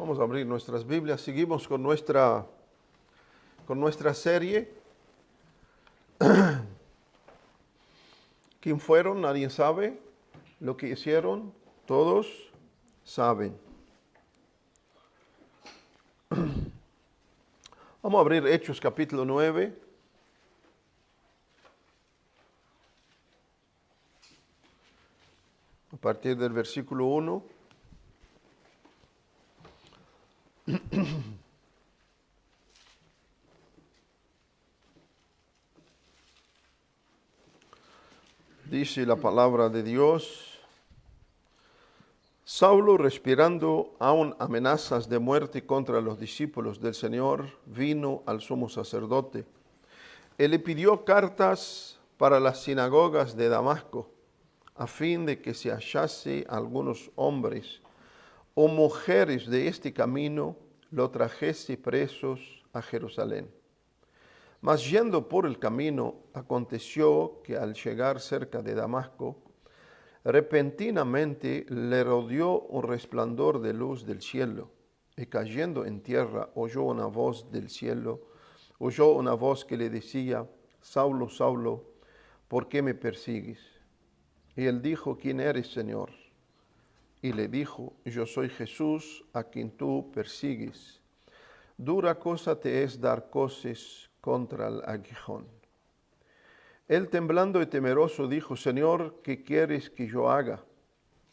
Vamos a abrir nuestras Biblias. Seguimos con nuestra serie. ¿Quién fueron? Nadie sabe. Lo que hicieron, todos saben. Vamos a abrir Hechos capítulo 9. A partir del versículo 1. Dice la palabra de Dios: Saulo, respirando aún amenazas de muerte contra los discípulos del Señor, vino al sumo sacerdote. Él le pidió cartas para las sinagogas de Damasco, a fin de que se hallase algunos hombres o mujeres de este camino, lo trajese presos a Jerusalén. Mas yendo por el camino, aconteció que al llegar cerca de Damasco, repentinamente le rodeó un resplandor de luz del cielo, y cayendo en tierra oyó una voz del cielo, oyó una voz que le decía: Saulo, Saulo, ¿por qué me persigues? Y él dijo: ¿Quién eres, Señor? Y le dijo: Yo soy Jesús, a quien tú persigues. Dura cosa te es dar coces contra el aguijón. Él, temblando y temeroso, dijo: Señor, ¿qué quieres que yo haga?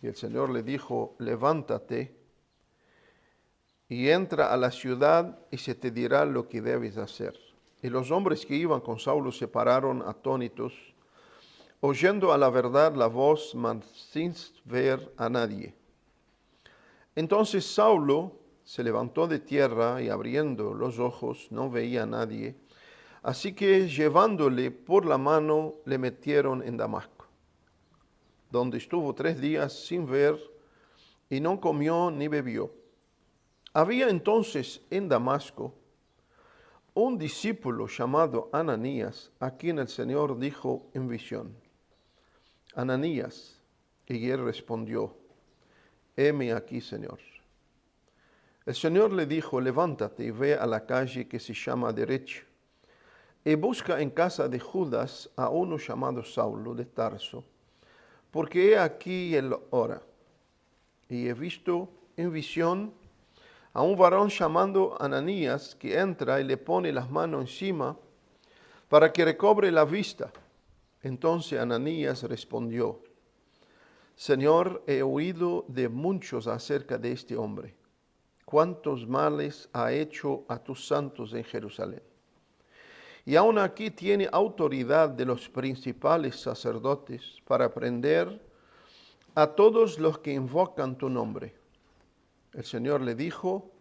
Y el Señor le dijo: Levántate y entra a la ciudad, y se te dirá lo que debes hacer. Y los hombres que iban con Saulo se pararon atónitos, oyendo a la verdad la voz, mas sin ver a nadie. Entonces Saulo se levantó de tierra y abriendo los ojos no veía a nadie. Así que llevándole por la mano le metieron en Damasco, donde estuvo 3 días sin ver y no comió ni bebió. Había entonces en Damasco un discípulo llamado Ananías, a quien el Señor dijo en visión: Ananías. Y él respondió: heme aquí, Señor. El Señor le dijo: levántate y ve a la calle que se llama Derecha, y busca en casa de Judas a uno llamado Saulo de Tarso, porque he aquí él ora. Y he visto en visión a un varón llamado Ananías, que entra y le pone las manos encima para que recobre la vista. Entonces Ananías respondió: Señor, he oído de muchos acerca de este hombre, cuántos males ha hecho a tus santos en Jerusalén. Y aún aquí tiene autoridad de los principales sacerdotes para prender a todos los que invocan tu nombre. El Señor le dijo: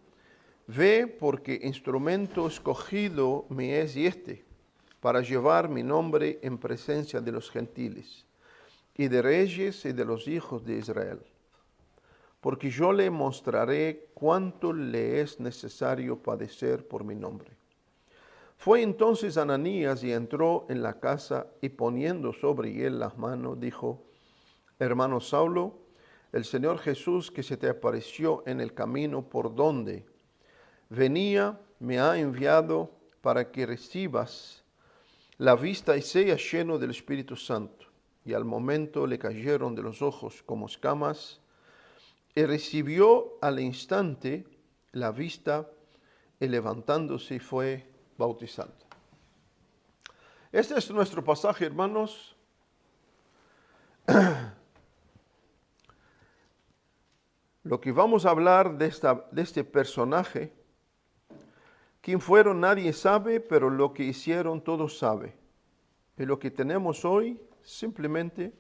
ve, porque instrumento escogido me es este, para llevar mi nombre en presencia de los gentiles, y de reyes y de los hijos de Israel. Porque yo le mostraré cuánto le es necesario padecer por mi nombre. Fue entonces Ananías y entró en la casa, y poniendo sobre él las manos, dijo: hermano Saulo, el Señor Jesús, que se te apareció en el camino por donde venía, me ha enviado para que recibas la vista y seas lleno del Espíritu Santo. Y al momento le cayeron de los ojos como escamas, y recibió al instante la vista, y levantándose fue bautizado. Este es nuestro pasaje, hermanos. Lo que vamos a hablar de este personaje, quién fueron nadie sabe, pero lo que hicieron todos saben. Y lo que tenemos hoy, simplemente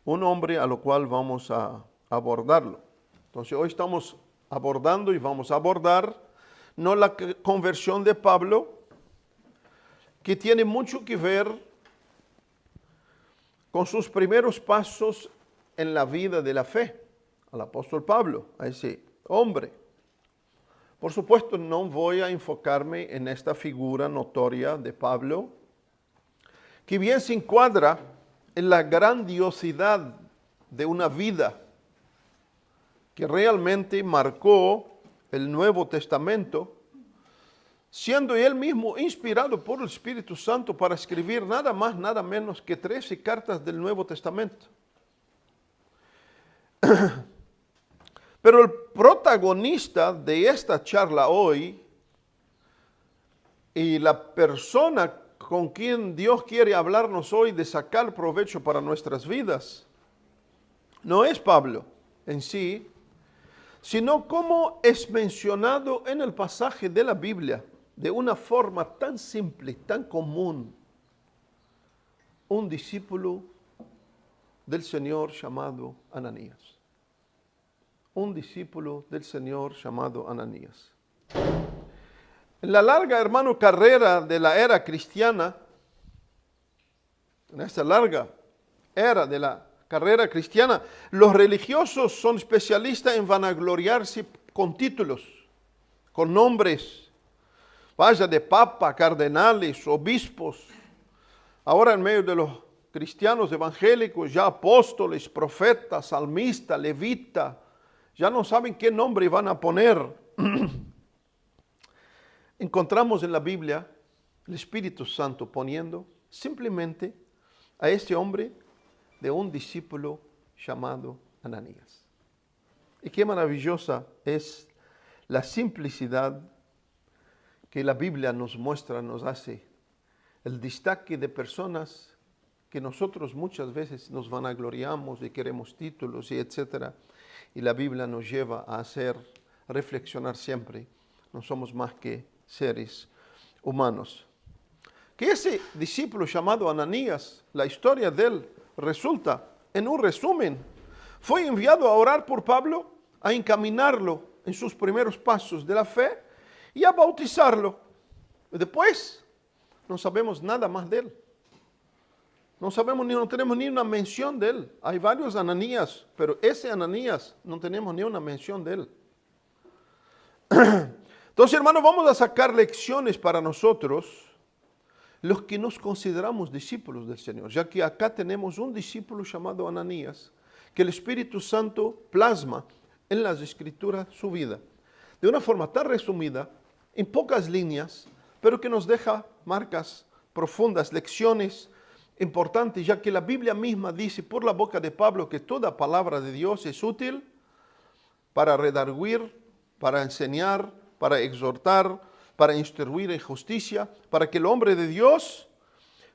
un hombre a lo cual vamos a abordarlo. Entonces hoy estamos abordando y vamos a abordar no la conversión de Pablo, que tiene mucho que ver con sus primeros pasos en la vida de la fe, al apóstol Pablo, a ese hombre. Por supuesto, no voy a enfocarme en esta figura notoria de Pablo, que bien se encuadra en la grandiosidad de una vida que realmente marcó el Nuevo Testamento, siendo él mismo inspirado por el Espíritu Santo para escribir nada más, nada menos que 13 cartas del Nuevo Testamento. Pero el protagonista de esta charla hoy y la persona con quien Dios quiere hablarnos hoy de sacar provecho para nuestras vidas, no es Pablo en sí, sino como es mencionado en el pasaje de la Biblia, de una forma tan simple, tan común, un discípulo del Señor llamado Ananías. Un discípulo del Señor llamado Ananías. En la larga, hermano, carrera de la era cristiana, en esta larga era de la carrera cristiana, los religiosos son especialistas en vanagloriarse con títulos, con nombres, vaya de papa, cardenales, obispos. Ahora en medio de los cristianos evangélicos, ya apóstoles, profetas, salmistas, levitas, ya no saben qué nombre van a poner. Encontramos en la Biblia el Espíritu Santo poniendo simplemente a este hombre de un discípulo llamado Ananías. Y qué maravillosa es la simplicidad que la Biblia nos muestra, nos hace. El destaque de personas que nosotros muchas veces nos vanagloriamos y queremos títulos y etcétera. Y la Biblia nos lleva a reflexionar siempre. No somos más que seres humanos. Que ese discípulo llamado Ananías, la historia de él resulta, en un resumen, fue enviado a orar por Pablo, a encaminarlo en sus primeros pasos de la fe y a bautizarlo. Después, no sabemos nada más de él. No tenemos ni una mención de él. Hay varios Ananías, pero ese Ananías no tenemos ni una mención de él. Entonces, hermanos, vamos a sacar lecciones para nosotros, los que nos consideramos discípulos del Señor, ya que acá tenemos un discípulo llamado Ananías, que el Espíritu Santo plasma en las Escrituras su vida, de una forma tan resumida, en pocas líneas, pero que nos deja marcas profundas, lecciones importante, ya que la Biblia misma dice por la boca de Pablo que toda palabra de Dios es útil para redarguir, para enseñar, para exhortar, para instruir en justicia, para que el hombre de Dios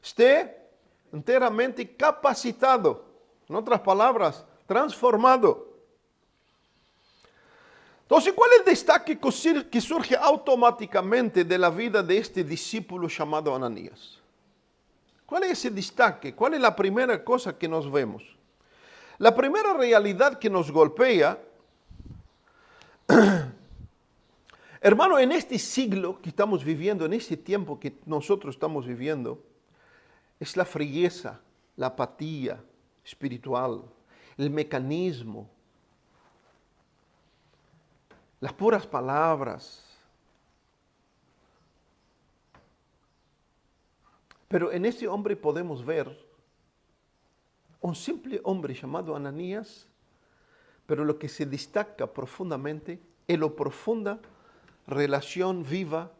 esté enteramente capacitado, en otras palabras, transformado. Entonces, ¿cuál es el destaque que surge automáticamente de la vida de este discípulo llamado Ananías? ¿Cuál es ese destaque? ¿Cuál es la primera cosa que nos vemos? La primera realidad que nos golpea, hermano, en este siglo que estamos viviendo, en este tiempo que nosotros estamos viviendo, es la frieza, la apatía espiritual, el mecanismo, las puras palabras. Pero en este hombre podemos ver un simple hombre llamado Ananías, pero lo que se destaca profundamente es la profunda relación viva,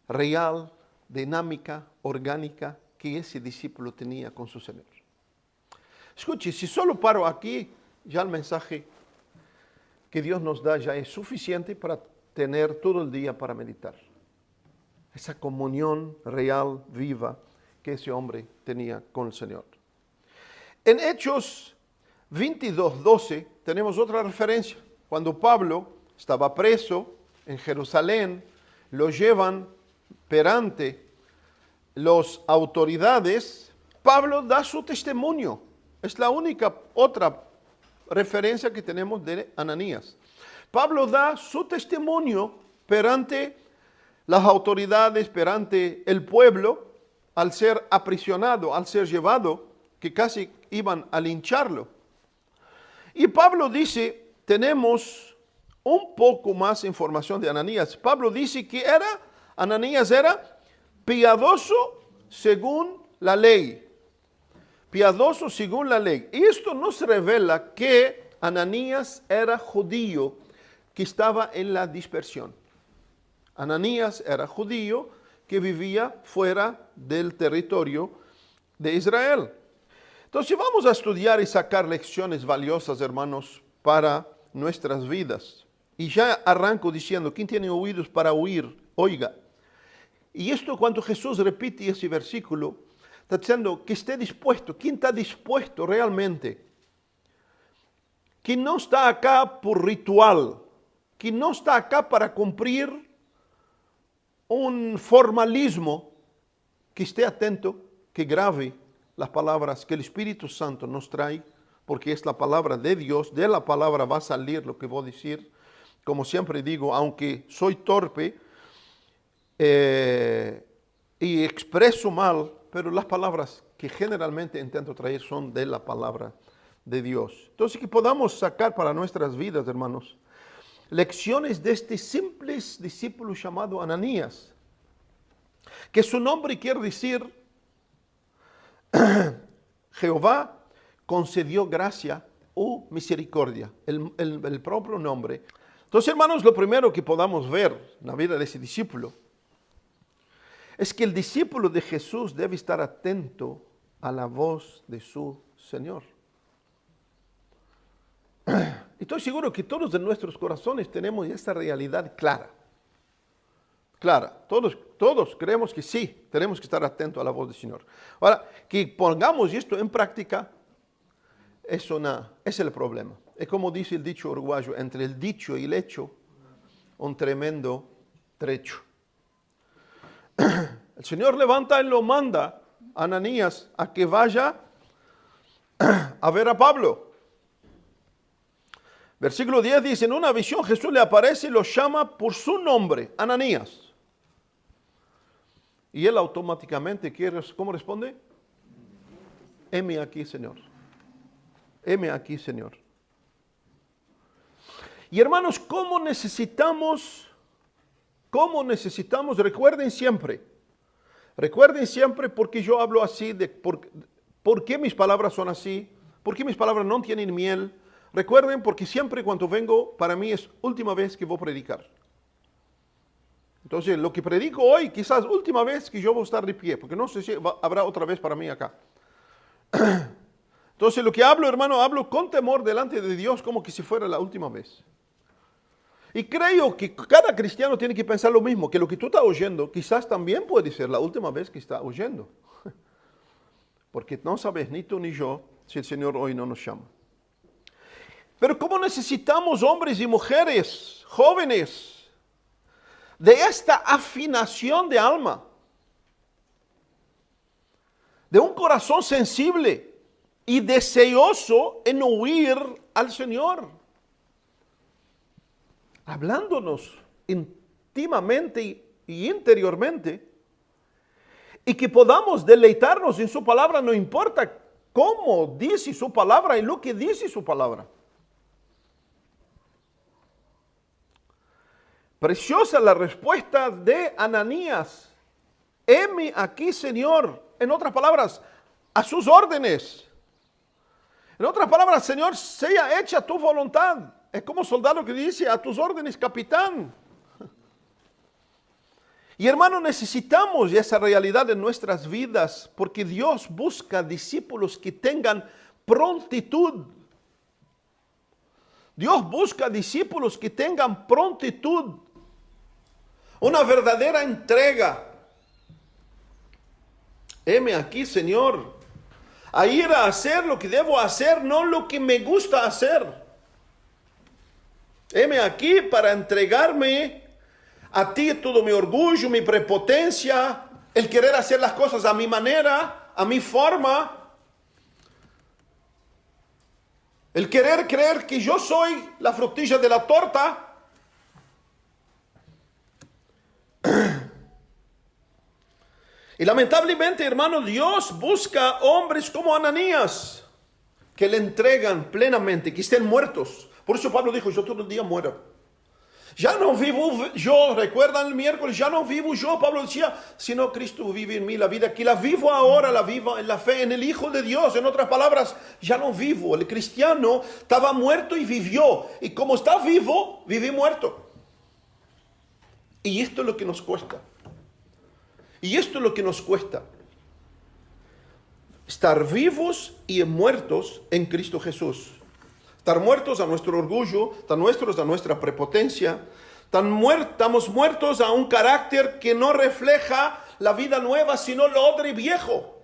real, dinámica, orgánica que ese discípulo tenía con su Señor. Escuche, si solo paro aquí, ya el mensaje que Dios nos da ya es suficiente para tener todo el día para meditar. Esa comunión real, viva, que ese hombre tenía con el Señor. En Hechos 22:12 tenemos otra referencia. Cuando Pablo estaba preso en Jerusalén, lo llevan perante las autoridades, Pablo da su testimonio. Es la única otra referencia que tenemos de Ananías. Pablo da su testimonio perante las autoridades, perante el pueblo, al ser aprisionado, al ser llevado, que casi iban a lincharlo. Y Pablo dice, tenemos un poco más información de Ananías. Pablo dice que Ananías era piadoso según la ley. Piadoso según la ley. Y esto nos revela que Ananías era judío que estaba en la dispersión. Ananías era judío que vivía fuera del territorio de Israel. Entonces vamos a estudiar y sacar lecciones valiosas, hermanos, para nuestras vidas. Y ya arranco diciendo, ¿quién tiene oídos para oír? Oiga. Y esto cuando Jesús repite ese versículo, está diciendo que esté dispuesto. ¿Quién está dispuesto realmente? ¿Quién no está acá por ritual? ¿Quién no está acá para cumplir un formalismo? Que esté atento, que grave las palabras que el Espíritu Santo nos trae, porque es la palabra de Dios, de la palabra va a salir lo que voy a decir. Como siempre digo, aunque soy torpe y expreso mal, pero las palabras que generalmente intento traer son de la palabra de Dios. Entonces que podamos sacar para nuestras vidas, hermanos, lecciones de este simple discípulo llamado Ananías, que su nombre quiere decir Jehová concedió gracia o misericordia, el propio nombre. Entonces, hermanos, lo primero que podamos ver en la vida de ese discípulo es que el discípulo de Jesús debe estar atento a la voz de su Señor. Estoy seguro que todos en nuestros corazones tenemos esta realidad clara. Todos creemos que sí, tenemos que estar atentos a la voz del Señor. Ahora, que pongamos esto en práctica, es el problema. Es como dice el dicho uruguayo, entre el dicho y el hecho, un tremendo trecho. El Señor levanta y lo manda a Ananías a que vaya a ver a Pablo. Versículo 10 dice, en una visión Jesús le aparece y lo llama por su nombre, Ananías. Y él automáticamente, ¿cómo responde? Heme aquí, Señor. Heme aquí, Señor. Y hermanos, ¿cómo necesitamos? Recuerden siempre porque yo hablo así, por qué mis palabras son así, por qué mis palabras no tienen miel. Recuerden porque siempre cuando vengo, para mí es última vez que voy a predicar. Entonces, lo que predico hoy, quizás última vez que yo voy a estar de pie, porque no sé si habrá otra vez para mí acá. Entonces, lo que hablo, hermano, hablo con temor delante de Dios como que si fuera la última vez. Y creo que cada cristiano tiene que pensar lo mismo, que lo que tú estás oyendo quizás también puede ser la última vez que estás oyendo. Porque no sabes ni tú ni yo si el Señor hoy no nos llama. Pero ¿cómo necesitamos hombres y mujeres, jóvenes, de esta afinación de alma, de un corazón sensible y deseoso en oír al Señor, hablándonos íntimamente y interiormente, y que podamos deleitarnos en su palabra, no importa cómo dice su palabra y lo que dice su palabra. Preciosa la respuesta de Ananías. Heme aquí, Señor. En otras palabras, a sus órdenes. En otras palabras, Señor, sea hecha tu voluntad. Es como soldado que dice, a tus órdenes, capitán. Y hermano, necesitamos esa realidad en nuestras vidas porque Dios busca discípulos que tengan prontitud. Dios busca discípulos que tengan prontitud. Una verdadera entrega. Heme aquí, Señor, a ir a hacer lo que debo hacer, no lo que me gusta hacer. Heme aquí para entregarme a ti todo mi orgullo, mi prepotencia, el querer hacer las cosas a mi manera, a mi forma. El querer creer que yo soy la frutilla de la torta. Y lamentablemente, hermano, Dios busca hombres como Ananías que le entregan plenamente, que estén muertos. Por eso Pablo dijo, yo todo el día muero. Ya no vivo yo, recuerdan el miércoles, ya no vivo yo, Pablo decía, sino Cristo vive en mí. La vida que la vivo ahora, la vivo en la fe, en el Hijo de Dios. En otras palabras, ya no vivo. El cristiano estaba muerto y vivió. Y como está vivo, vive muerto. Y esto es lo que nos cuesta. Y esto es lo que nos cuesta. Estar vivos y muertos en Cristo Jesús. Estar muertos a nuestro orgullo, estar muertos a nuestra prepotencia, estamos muertos a un carácter que no refleja la vida nueva, sino lo odre viejo.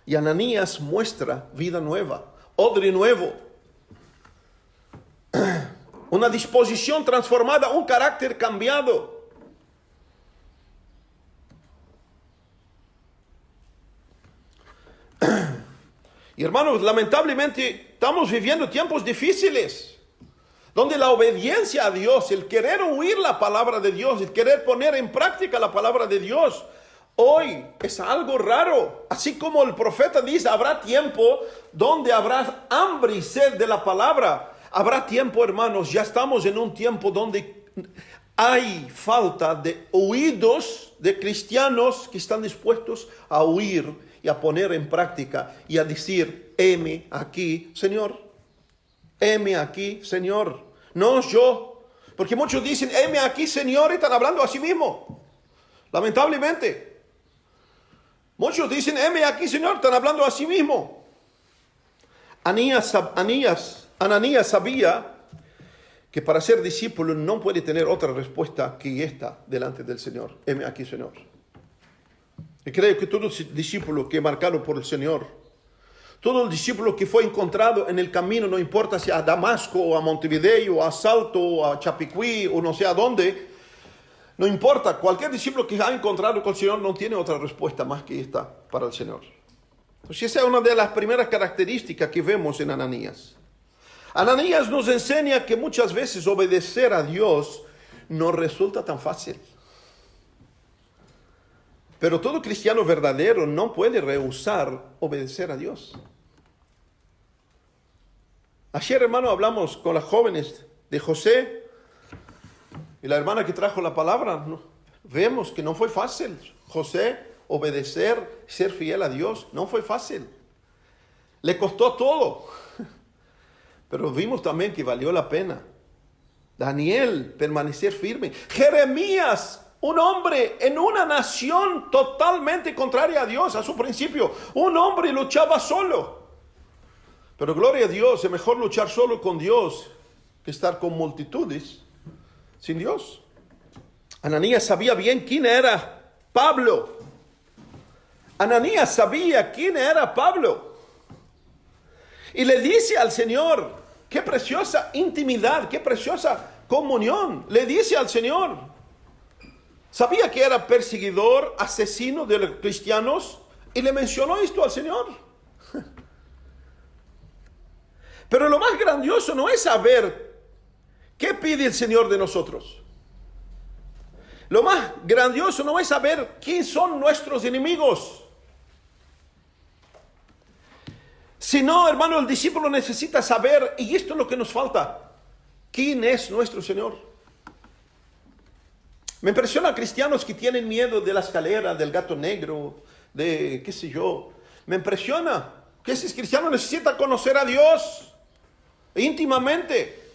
Y Ananías muestra vida nueva, odre nuevo. Una disposición transformada, un carácter cambiado. Y hermanos, lamentablemente estamos viviendo tiempos difíciles, donde la obediencia a Dios, el querer oír la palabra de Dios, el querer poner en práctica la palabra de Dios, hoy es algo raro. Así como el profeta dice, habrá tiempo donde habrá hambre y sed de la palabra. Habrá tiempo, hermanos, ya estamos en un tiempo donde hay falta de oídos de cristianos que están dispuestos a oír y a poner en práctica y a decir, heme aquí, Señor. Heme aquí, Señor. No yo. Porque muchos dicen, heme aquí, Señor, y están hablando a sí mismo. Lamentablemente. Muchos dicen, heme aquí, Señor, están hablando a sí mismo. Ananías sabía que para ser discípulo no puede tener otra respuesta que esta delante del Señor. Heme aquí, Señor. Y creo que todo discípulo que es marcado por el Señor, todo el discípulo que fue encontrado en el camino, no importa si a Damasco o a Montevideo, o a Salto, o a Chapicuí, o no sé a dónde, no importa, cualquier discípulo que ha encontrado con el Señor no tiene otra respuesta más que esta para el Señor. Entonces esa es una de las primeras características que vemos en Ananías. Ananías nos enseña que muchas veces obedecer a Dios no resulta tan fácil. Pero todo cristiano verdadero no puede rehusar obedecer a Dios. Ayer, hermano, hablamos con las jóvenes de José y la hermana que trajo la palabra. Vemos que no fue fácil. José, obedecer, ser fiel a Dios, no fue fácil. Le costó todo. Pero vimos también que valió la pena. Daniel, permanecer firme. Jeremías, un hombre en una nación totalmente contraria a Dios, a su principio. Un hombre luchaba solo. Pero gloria a Dios, es mejor luchar solo con Dios que estar con multitudes sin Dios. Ananías sabía bien quién era Pablo. Ananías sabía quién era Pablo. Y le dice al Señor, qué preciosa intimidad, qué preciosa comunión. Le dice al Señor, sabía que era perseguidor, asesino de los cristianos, y le mencionó esto al Señor. Pero lo más grandioso no es saber qué pide el Señor de nosotros. Lo más grandioso no es saber quién son nuestros enemigos. Sino, hermano, el discípulo necesita saber, y esto es lo que nos falta, quién es nuestro Señor. Me impresiona a cristianos que tienen miedo de la escalera, del gato negro, de qué sé yo. Me impresiona que ese cristiano necesita conocer a Dios íntimamente.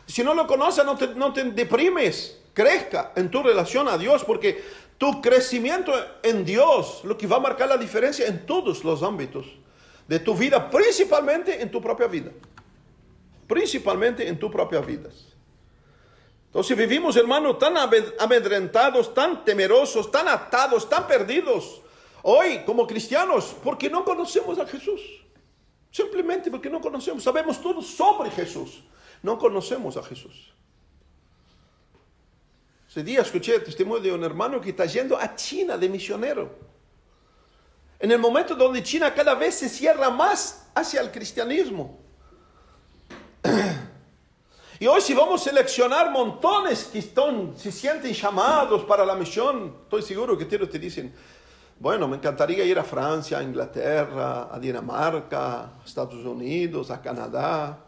Si no lo conoces, no te deprimes. Crezca en tu relación a Dios, porque tu crecimiento en Dios, lo que va a marcar la diferencia en todos los ámbitos de tu vida, principalmente en tu propia vida. Principalmente en tu propia vida. Entonces vivimos, hermanos, tan amedrentados, tan temerosos, tan atados, tan perdidos hoy como cristianos, porque no conocemos a Jesús. Simplemente porque no conocemos. Sabemos todo sobre Jesús. No conocemos a Jesús. Ese día escuché el testimonio de un hermano que está yendo a China de misionero. En el momento donde China cada vez se cierra más hacia el cristianismo. Y hoy si vamos a seleccionar montones que se sienten llamados para la misión, estoy seguro que te dicen, bueno, me encantaría ir a Francia, a Inglaterra, a Dinamarca, a Estados Unidos, a Canadá,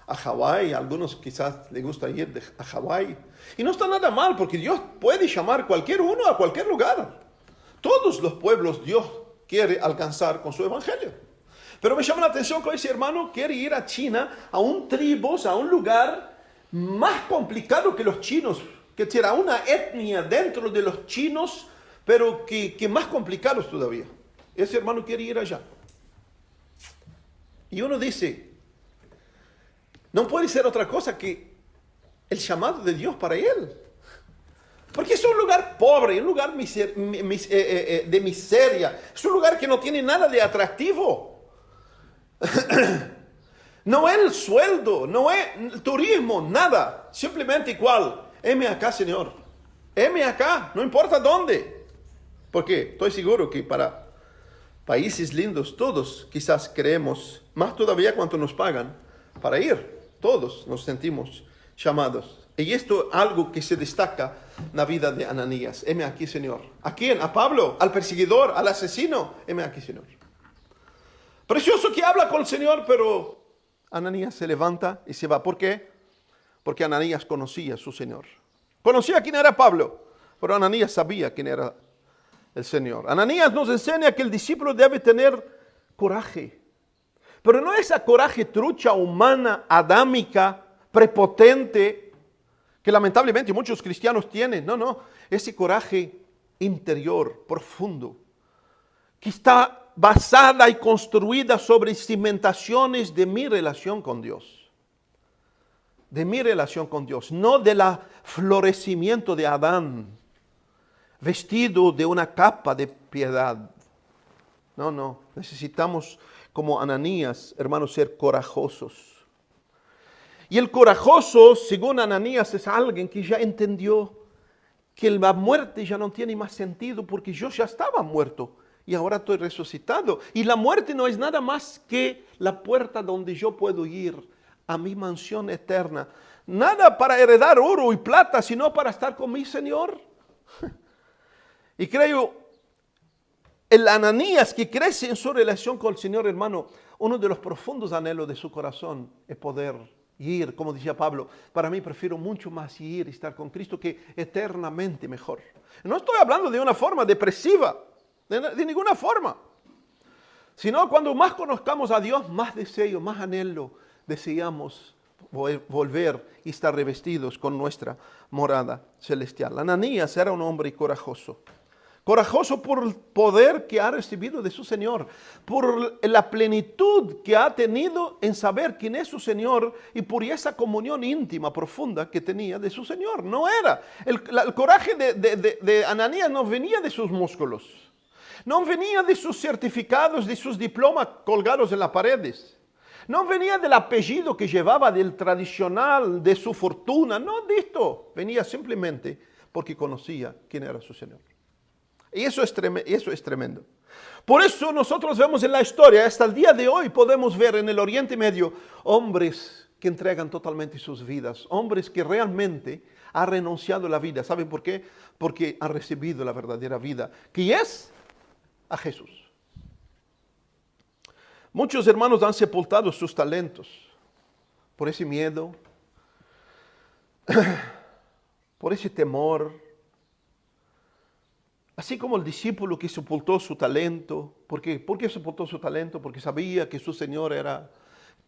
a Hawái. A algunos quizás les gusta ir a Hawái. Y no está nada mal, porque Dios puede llamar cualquier uno a cualquier lugar. Todos los pueblos Dios quiere alcanzar con su evangelio. Pero me llama la atención que ese hermano quiere ir a China, a un tribus, a un lugar más complicado que los chinos, que tiene una etnia dentro de los chinos, pero que más complicados todavía. Ese hermano quiere ir allá. Y uno dice, no puede ser otra cosa que el llamado de Dios para él. Porque es un lugar pobre, un lugar de miseria. Es un lugar que no tiene nada de atractivo. No es el sueldo, no es el turismo, nada. Simplemente igual. Heme acá, Señor. Heme acá, no importa dónde. Porque estoy seguro que para países lindos todos quizás creemos, más todavía cuando nos pagan para ir. Todos nos sentimos llamados. Y esto es algo que se destaca en la vida de Ananías. Heme aquí, Señor. ¿A quién? ¿A Pablo? ¿Al perseguidor? ¿Al asesino? Heme aquí, Señor. Precioso que habla con el Señor, pero Ananías se levanta y se va. ¿Por qué? Porque Ananías conocía a su Señor. Conocía quién era Pablo, pero Ananías sabía quién era el Señor. Ananías nos enseña que el discípulo debe tener coraje. Pero no esa coraje trucha, humana, adámica, prepotente, que lamentablemente muchos cristianos tienen. No, ese coraje interior, profundo, que está basada y construida sobre cimentaciones de mi relación con Dios. De mi relación con Dios, no del florecimiento de Adán, vestido de una capa de piedad. No, necesitamos como Ananías, hermanos, ser corajosos. Y el corajoso, según Ananías, es alguien que ya entendió que la muerte ya no tiene más sentido porque yo ya estaba muerto y ahora estoy resucitado. Y la muerte no es nada más que la puerta donde yo puedo ir a mi mansión eterna. Nada para heredar oro y plata, sino para estar con mi Señor. Y creo, el Ananías que crece en su relación con el Señor, hermano, uno de los profundos anhelos de su corazón es poder ir, como decía Pablo, para mí prefiero mucho más ir y estar con Cristo que eternamente mejor. No estoy hablando de una forma depresiva, de ninguna forma, sino cuando más conozcamos a Dios, más deseo, más anhelo, deseamos volver y estar revestidos con nuestra morada celestial. Ananías era un hombre corajoso. Corajoso por el poder que ha recibido de su Señor, por la plenitud que ha tenido en saber quién es su Señor y por esa comunión íntima, profunda que tenía de su Señor. No era. El coraje de Ananías no venía de sus músculos, no venía de sus certificados, de sus diplomas colgados en las paredes. No venía del apellido que llevaba, del tradicional, de su fortuna. No de esto. Venía simplemente porque conocía quién era su Señor. Y eso es tremendo. Por eso nosotros vemos en la historia, hasta el día de hoy podemos ver en el Oriente Medio, hombres que entregan totalmente sus vidas. Hombres que realmente han renunciado a la vida. ¿Saben por qué? Porque han recibido la verdadera vida, que es a Jesús. Muchos hermanos han sepultado sus talentos por ese miedo, por ese temor. Así como el discípulo que sepultó su talento. ¿Por qué sepultó su talento? Porque sabía que su Señor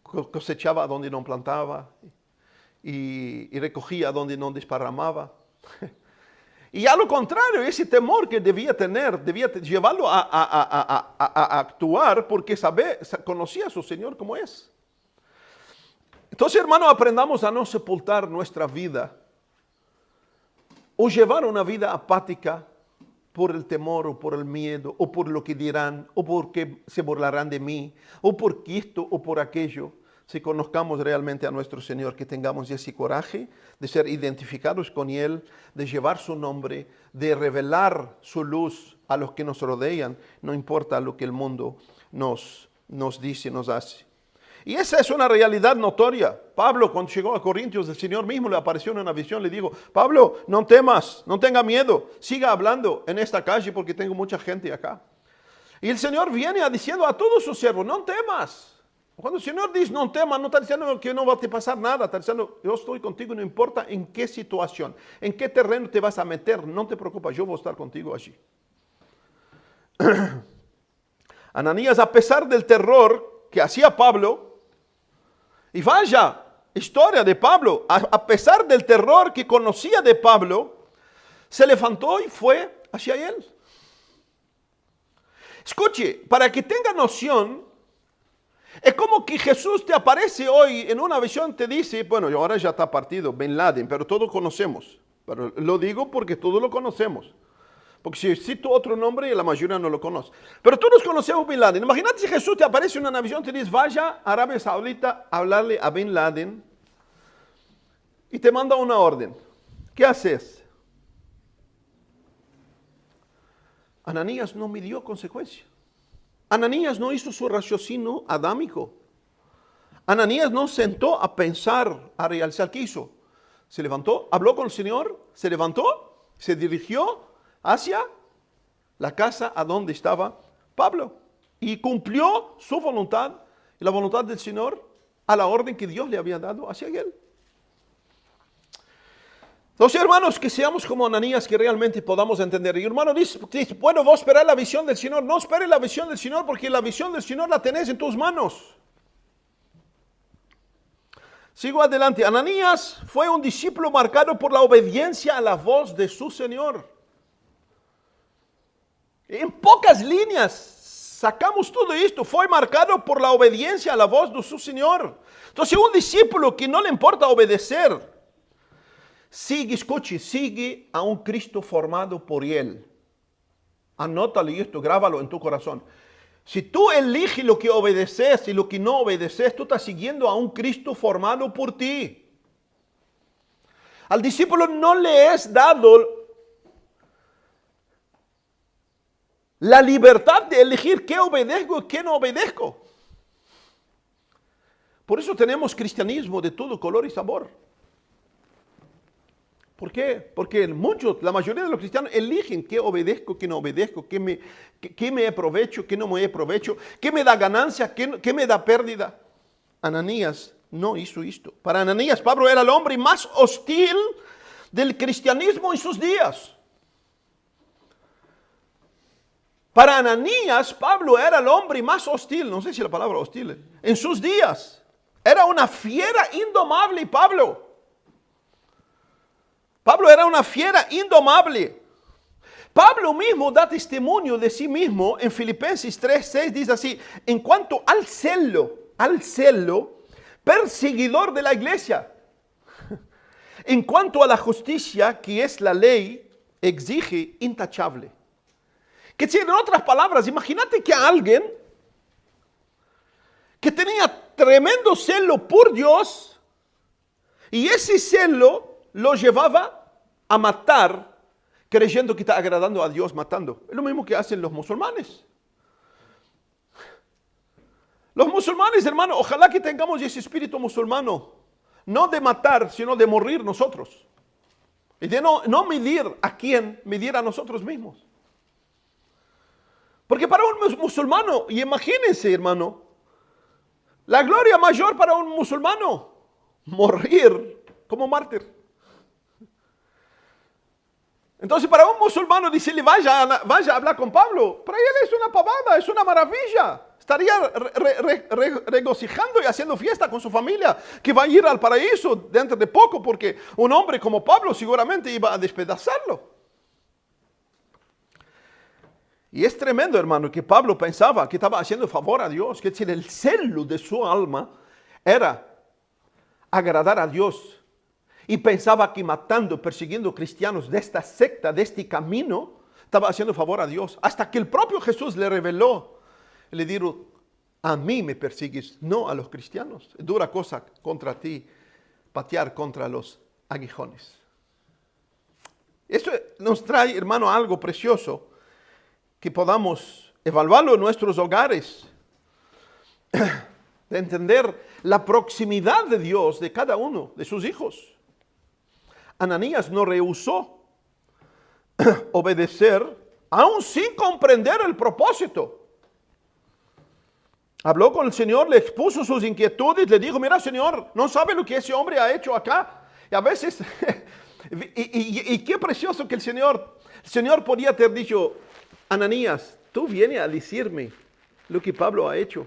cosechaba donde no plantaba y recogía donde no desparramaba. Y a lo contrario, ese temor que debía tener, debía llevarlo a actuar porque conocía a su Señor como es. Entonces, hermano, aprendamos a no sepultar nuestra vida o llevar una vida apática por el temor o por el miedo o por lo que dirán o porque se burlarán de mí o por esto o por aquello. Si conozcamos realmente a nuestro Señor, que tengamos ese coraje de ser identificados con Él, de llevar su nombre, de revelar su luz a los que nos rodean, no importa lo que el mundo nos dice, nos hace. Y esa es una realidad notoria. Pablo, cuando llegó a Corintios, el Señor mismo le apareció en una visión, le dijo: Pablo, no temas, no tenga miedo, siga hablando en esta calle porque tengo mucha gente acá. Y el Señor viene diciendo a todos sus siervos: no temas. Cuando el Señor dice no temas, no está diciendo que no va a te pasar nada, está diciendo yo estoy contigo, no importa en qué situación, en qué terreno te vas a meter, no te preocupes, yo voy a estar contigo allí. Ananías, a pesar del terror que hacía Pablo, y vaya historia de Pablo, a pesar del terror que conocía de Pablo, se levantó y fue hacia él. Escuche, para que tenga noción, es como que Jesús te aparece hoy en una visión, te dice, bueno, ahora ya está partido Bin Laden, pero todos conocemos. Pero lo digo porque todos lo conocemos. Porque si cito otro nombre, la mayoría no lo conoce. Pero todos conocemos Bin Laden. Imagínate si Jesús te aparece en una visión, te dice, vaya a Arabia Saudita a hablarle a Bin Laden y te manda una orden. ¿Qué haces? Ananías no midió consecuencia. Ananías no hizo su raciocinio adámico. Ananías no sentó a pensar, a realizar. ¿Qué hizo? Se levantó, habló con el Señor, se levantó, se dirigió hacia la casa a donde estaba Pablo y cumplió su voluntad y la voluntad del Señor a la orden que Dios le había dado hacia él. Entonces, hermanos, que seamos como Ananías, que realmente podamos entender. Y hermano dice, bueno, vos esperar la visión del Señor. No esperes la visión del Señor, porque la visión del Señor la tenés en tus manos. Sigo adelante. Ananías fue un discípulo marcado por la obediencia a la voz de su Señor. En pocas líneas sacamos todo esto. Fue marcado por la obediencia a la voz de su Señor. Entonces, un discípulo que no le importa obedecer, sigue a un Cristo formado por él. Anótalo esto, grábalo en tu corazón. Si tú eliges lo que obedeces y lo que no obedeces, tú estás siguiendo a un Cristo formado por ti. Al discípulo no le es dado la libertad de elegir qué obedezco y qué no obedezco. Por eso tenemos cristianismo de todo color y sabor. ¿Por qué? Porque la mayoría de los cristianos eligen qué obedezco, qué no obedezco, qué me aprovecho, qué no me aprovecho, qué me da ganancia, qué me da pérdida. Ananías no hizo esto. Para Ananías, Pablo era el hombre más hostil del cristianismo en sus días. Para Ananías, Pablo era el hombre más hostil, no sé si la palabra hostil, en sus días. Era una fiera indomable, Pablo. Pablo era una fiera indomable. Pablo mismo da testimonio de sí mismo en Filipenses 3:6, dice así, en cuanto al celo, perseguidor de la iglesia, en cuanto a la justicia que es la ley, exige intachable. Que en otras palabras, imagínate que alguien que tenía tremendo celo por Dios y ese celo lo llevaba a matar creyendo que está agradando a Dios matando. Es lo mismo que hacen los musulmanes. Los musulmanes, hermano, ojalá que tengamos ese espíritu musulmano, no de matar, sino de morir nosotros. Y de no medir a quién, medir a nosotros mismos. Porque para un musulmano, y imagínense, hermano, la gloria mayor para un musulmano, morir como mártir. Entonces, para un musulmano decirle, vaya a hablar con Pablo, para él es una pavada, es una maravilla. Estaría regocijando y haciendo fiesta con su familia, que va a ir al paraíso dentro de poco, porque un hombre como Pablo seguramente iba a despedazarlo. Y es tremendo, hermano, que Pablo pensaba que estaba haciendo favor a Dios, que el celo de su alma era agradar a Dios. Y pensaba que matando, persiguiendo cristianos de esta secta, de este camino, estaba haciendo favor a Dios. Hasta que el propio Jesús le reveló, le dijo, a mí me persigues, no a los cristianos. Es dura cosa contra ti, patear contra los aguijones. Esto nos trae, hermano, algo precioso, que podamos evaluarlo en nuestros hogares, de entender la proximidad de Dios de cada uno de sus hijos. Ananías no rehusó obedecer, aún sin comprender el propósito. Habló con el Señor, le expuso sus inquietudes, le dijo, mira Señor, no sabe lo que ese hombre ha hecho acá. Y a veces, y qué precioso que el Señor podía haber dicho, Ananías, tú vienes a decirme lo que Pablo ha hecho.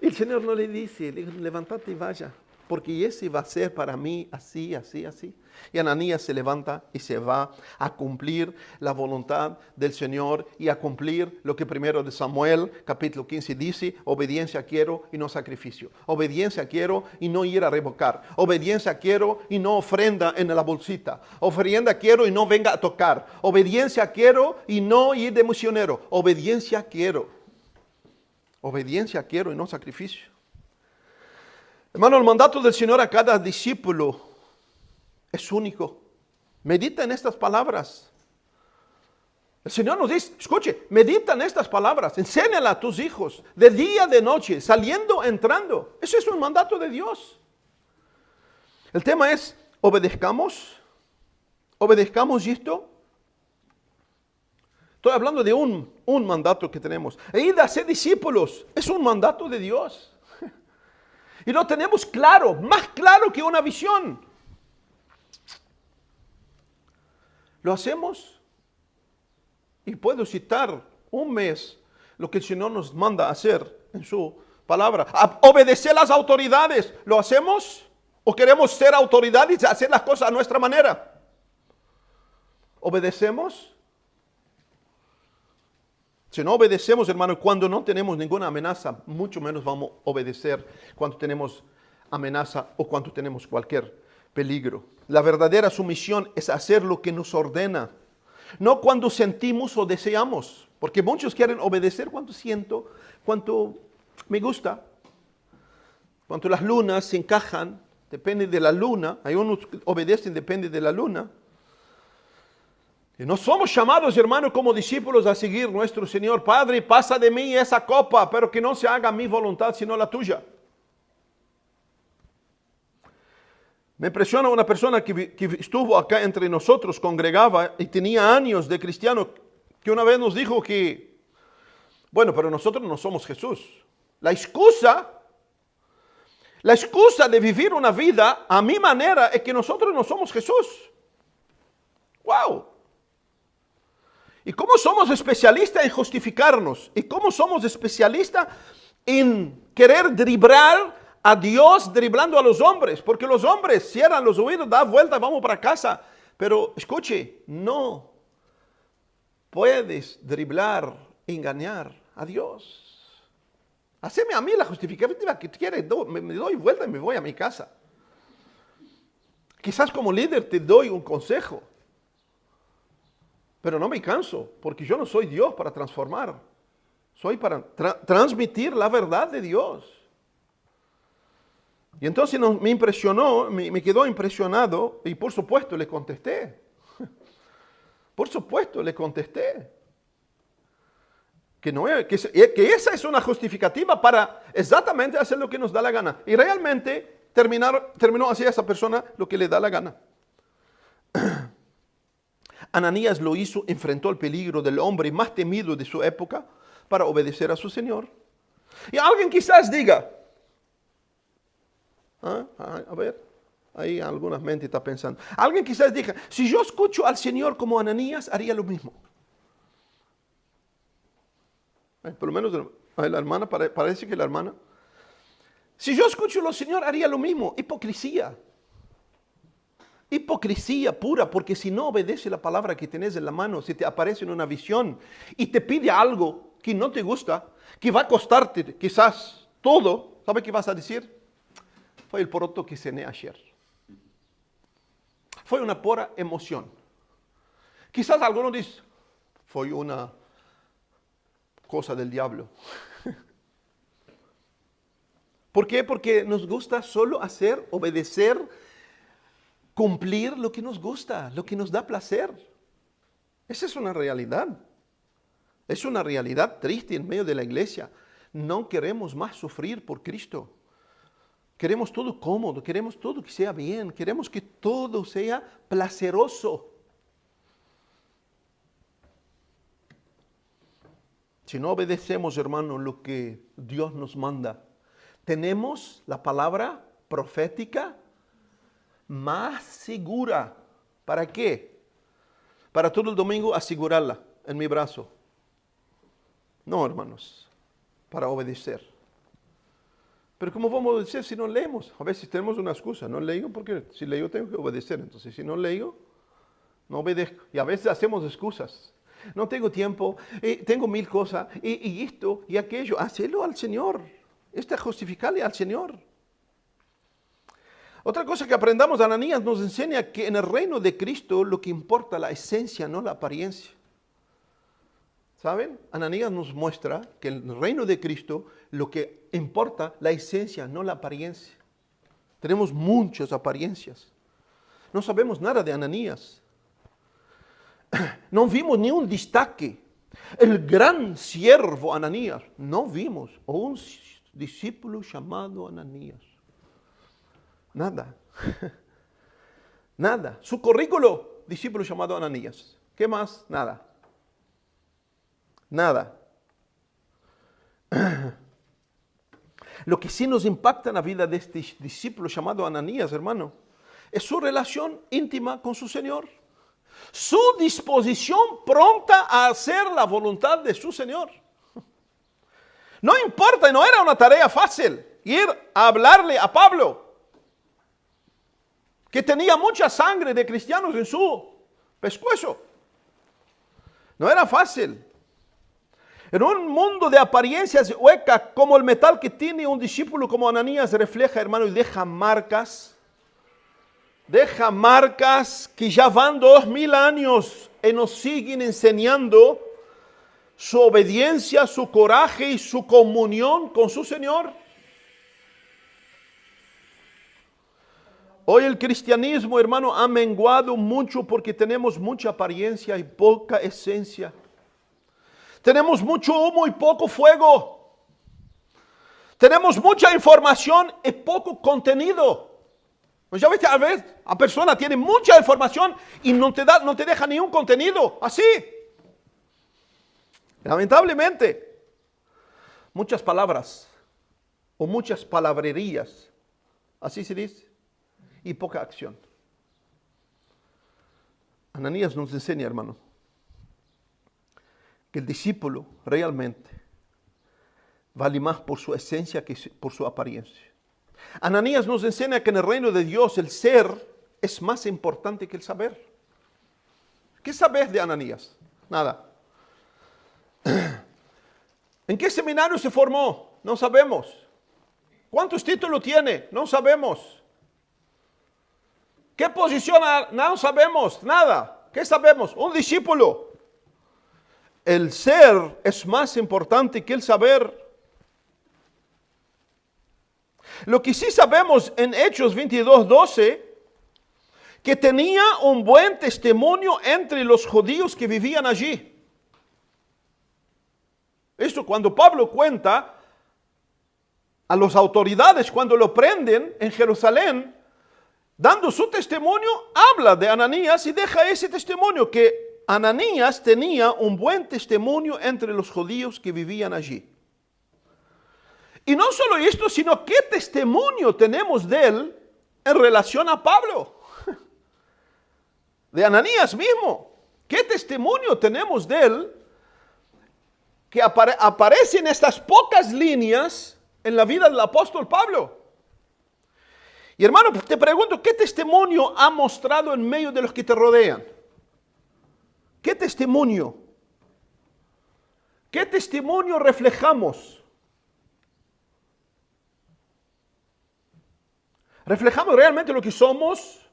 Y el Señor no le dice, le dijo, levántate y vaya, porque ese va a ser para mí así, así, así. Y Ananías se levanta y se va a cumplir la voluntad del Señor y a cumplir lo que primero de Samuel, capítulo 15, dice, obediencia quiero y no sacrificio. Obediencia quiero y no ir a revocar. Obediencia quiero y no ofrenda en la bolsita. Ofrenda quiero y no venga a tocar. Obediencia quiero y no ir de misionero. Obediencia quiero. Obediencia quiero y no sacrificio. Hermano, el mandato del Señor a cada discípulo es único. Medita en estas palabras. El Señor nos dice, escuche, medita en estas palabras, enséñala a tus hijos, de día, de noche, saliendo, entrando. Eso es un mandato de Dios. El tema es, obedezcamos esto. Estoy hablando de un mandato que tenemos. E ir a ser discípulos es un mandato de Dios. Y lo tenemos claro, más claro que una visión. Lo hacemos. Y puedo citar un mes lo que el Señor nos manda hacer en su palabra. Obedecer las autoridades. ¿Lo hacemos? ¿O queremos ser autoridades y hacer las cosas a nuestra manera? ¿Obedecemos? Si no obedecemos, hermano, cuando no tenemos ninguna amenaza, mucho menos vamos a obedecer cuando tenemos amenaza o cuando tenemos cualquier peligro. La verdadera sumisión es hacer lo que nos ordena, no cuando sentimos o deseamos, porque muchos quieren obedecer cuando siento, cuando me gusta, cuando las lunas se encajan, depende de la luna, hay unos que obedecen, depende de la luna. Y no somos llamados, hermano, como discípulos a seguir nuestro Señor. Padre, pasa de mí esa copa, pero que no se haga mi voluntad, sino la tuya. Me impresiona una persona que estuvo acá entre nosotros, congregaba y tenía años de cristiano, que una vez nos dijo que, bueno, pero nosotros no somos Jesús. La excusa de vivir una vida a mi manera es que nosotros no somos Jesús. ¡Wow! ¿Y cómo somos especialistas en justificarnos? ¿Y cómo somos especialistas en querer driblar a Dios driblando a los hombres? Porque los hombres cierran los oídos, dan vuelta, vamos para casa. Pero escuche, no puedes driblar, engañar a Dios. Haceme a mí la justificativa que quieres, me doy vuelta y me voy a mi casa. Quizás como líder te doy un consejo. Pero no me canso, porque yo no soy Dios para transformar. Soy para transmitir la verdad de Dios. Y entonces me impresionó, me quedó impresionado y por supuesto le contesté. Por supuesto le contesté. Que esa es una justificativa para exactamente hacer lo que nos da la gana. Y realmente terminó así esa persona lo que le da la gana. Ananías lo hizo, enfrentó el peligro del hombre más temido de su época para obedecer a su Señor. Y alguien quizás diga, a ver, ahí algunas mentes está pensando. Alguien quizás diga, si yo escucho al Señor como Ananías, haría lo mismo. Por lo menos la hermana, parece que la hermana. Si yo escucho al Señor, haría lo mismo. Hipocresía. Hipocresía pura, porque si no obedece la palabra que tenés en la mano, si te aparece en una visión y te pide algo que no te gusta, que va a costarte quizás todo, ¿sabe qué vas a decir? Fue el poroto que cené ayer. Fue una pura emoción. Quizás algunos dicen, fue una cosa del diablo. ¿Por qué? Porque nos gusta solo hacer, obedecer, cumplir lo que nos gusta, lo que nos da placer. Esa es una realidad. Es una realidad triste en medio de la iglesia. No queremos más sufrir por Cristo. Queremos todo cómodo, queremos todo que sea bien, queremos que todo sea placeroso. si no obedecemos, hermano, lo que Dios nos manda, tenemos la palabra profética más segura. ¿Para qué? Para todo el domingo asegurarla en mi brazo. No, hermanos, para obedecer. Pero ¿cómo vamos a obedecer si no leemos? A veces tenemos una excusa, no leo porque si leo tengo que obedecer. Entonces si no leo, no obedezco. Y a veces hacemos excusas. No tengo tiempo, tengo mil cosas, y esto y aquello. Hacelo al Señor. Esto es justificarle al Señor. Otra cosa que aprendamos, Ananías nos enseña que en el reino de Cristo lo que importa es la esencia, no la apariencia. ¿Saben? Ananías nos muestra que en el reino de Cristo lo que importa la esencia, no la apariencia. Tenemos muchas apariencias. No sabemos nada de Ananías. No vimos ni un destaque. El gran siervo Ananías, no vimos. O un discípulo llamado Ananías. Nada. Nada. Su currículo, discípulo llamado Ananías. ¿Qué más? Nada. Nada. Lo que sí nos impacta en la vida de este discípulo llamado Ananías, hermano, es su relación íntima con su Señor. Su disposición pronta a hacer la voluntad de su Señor. No importa, no era una tarea fácil ir a hablarle a Pablo, que tenía mucha sangre de cristianos en su pescuezo. No era fácil. En un mundo de apariencias huecas, como el metal que tiene un discípulo como Ananías refleja, hermano, y deja marcas que ya van 2000 años y nos siguen enseñando su obediencia, su coraje y su comunión con su Señor. Hoy el cristianismo, hermano, ha menguado mucho porque tenemos mucha apariencia y poca esencia. Tenemos mucho humo y poco fuego. Tenemos mucha información y poco contenido. Ya ves, a veces la persona tiene mucha información y no te deja ni un contenido. Así. Lamentablemente, muchas palabras o muchas palabrerías, así se dice, y poca acción. Ananías nos enseña, hermano, que el discípulo realmente vale más por su esencia que por su apariencia. Ananías nos enseña que en el reino de Dios el ser es más importante que el saber. ¿Qué sabes de Ananías? Nada. ¿En qué seminario se formó? No sabemos. ¿Cuántos títulos tiene? No sabemos. ¿Qué posición? No sabemos. Nada. ¿Qué sabemos? Un discípulo. El ser es más importante que el saber. Lo que sí sabemos en Hechos 22:12, que tenía un buen testimonio entre los judíos que vivían allí. Esto cuando Pablo cuenta a las autoridades cuando lo prenden en Jerusalén, dando su testimonio, habla de Ananías y deja ese testimonio, que Ananías tenía un buen testimonio entre los judíos que vivían allí. Y no solo esto, sino qué testimonio tenemos de él en relación a Pablo. De Ananías mismo. ¿Qué testimonio tenemos de él que aparece en estas pocas líneas en la vida del apóstol Pablo? Y hermano, te pregunto, ¿qué testimonio ha mostrado en medio de los que te rodean? ¿Qué testimonio? ¿Qué testimonio reflejamos? ¿Reflejamos realmente lo que somos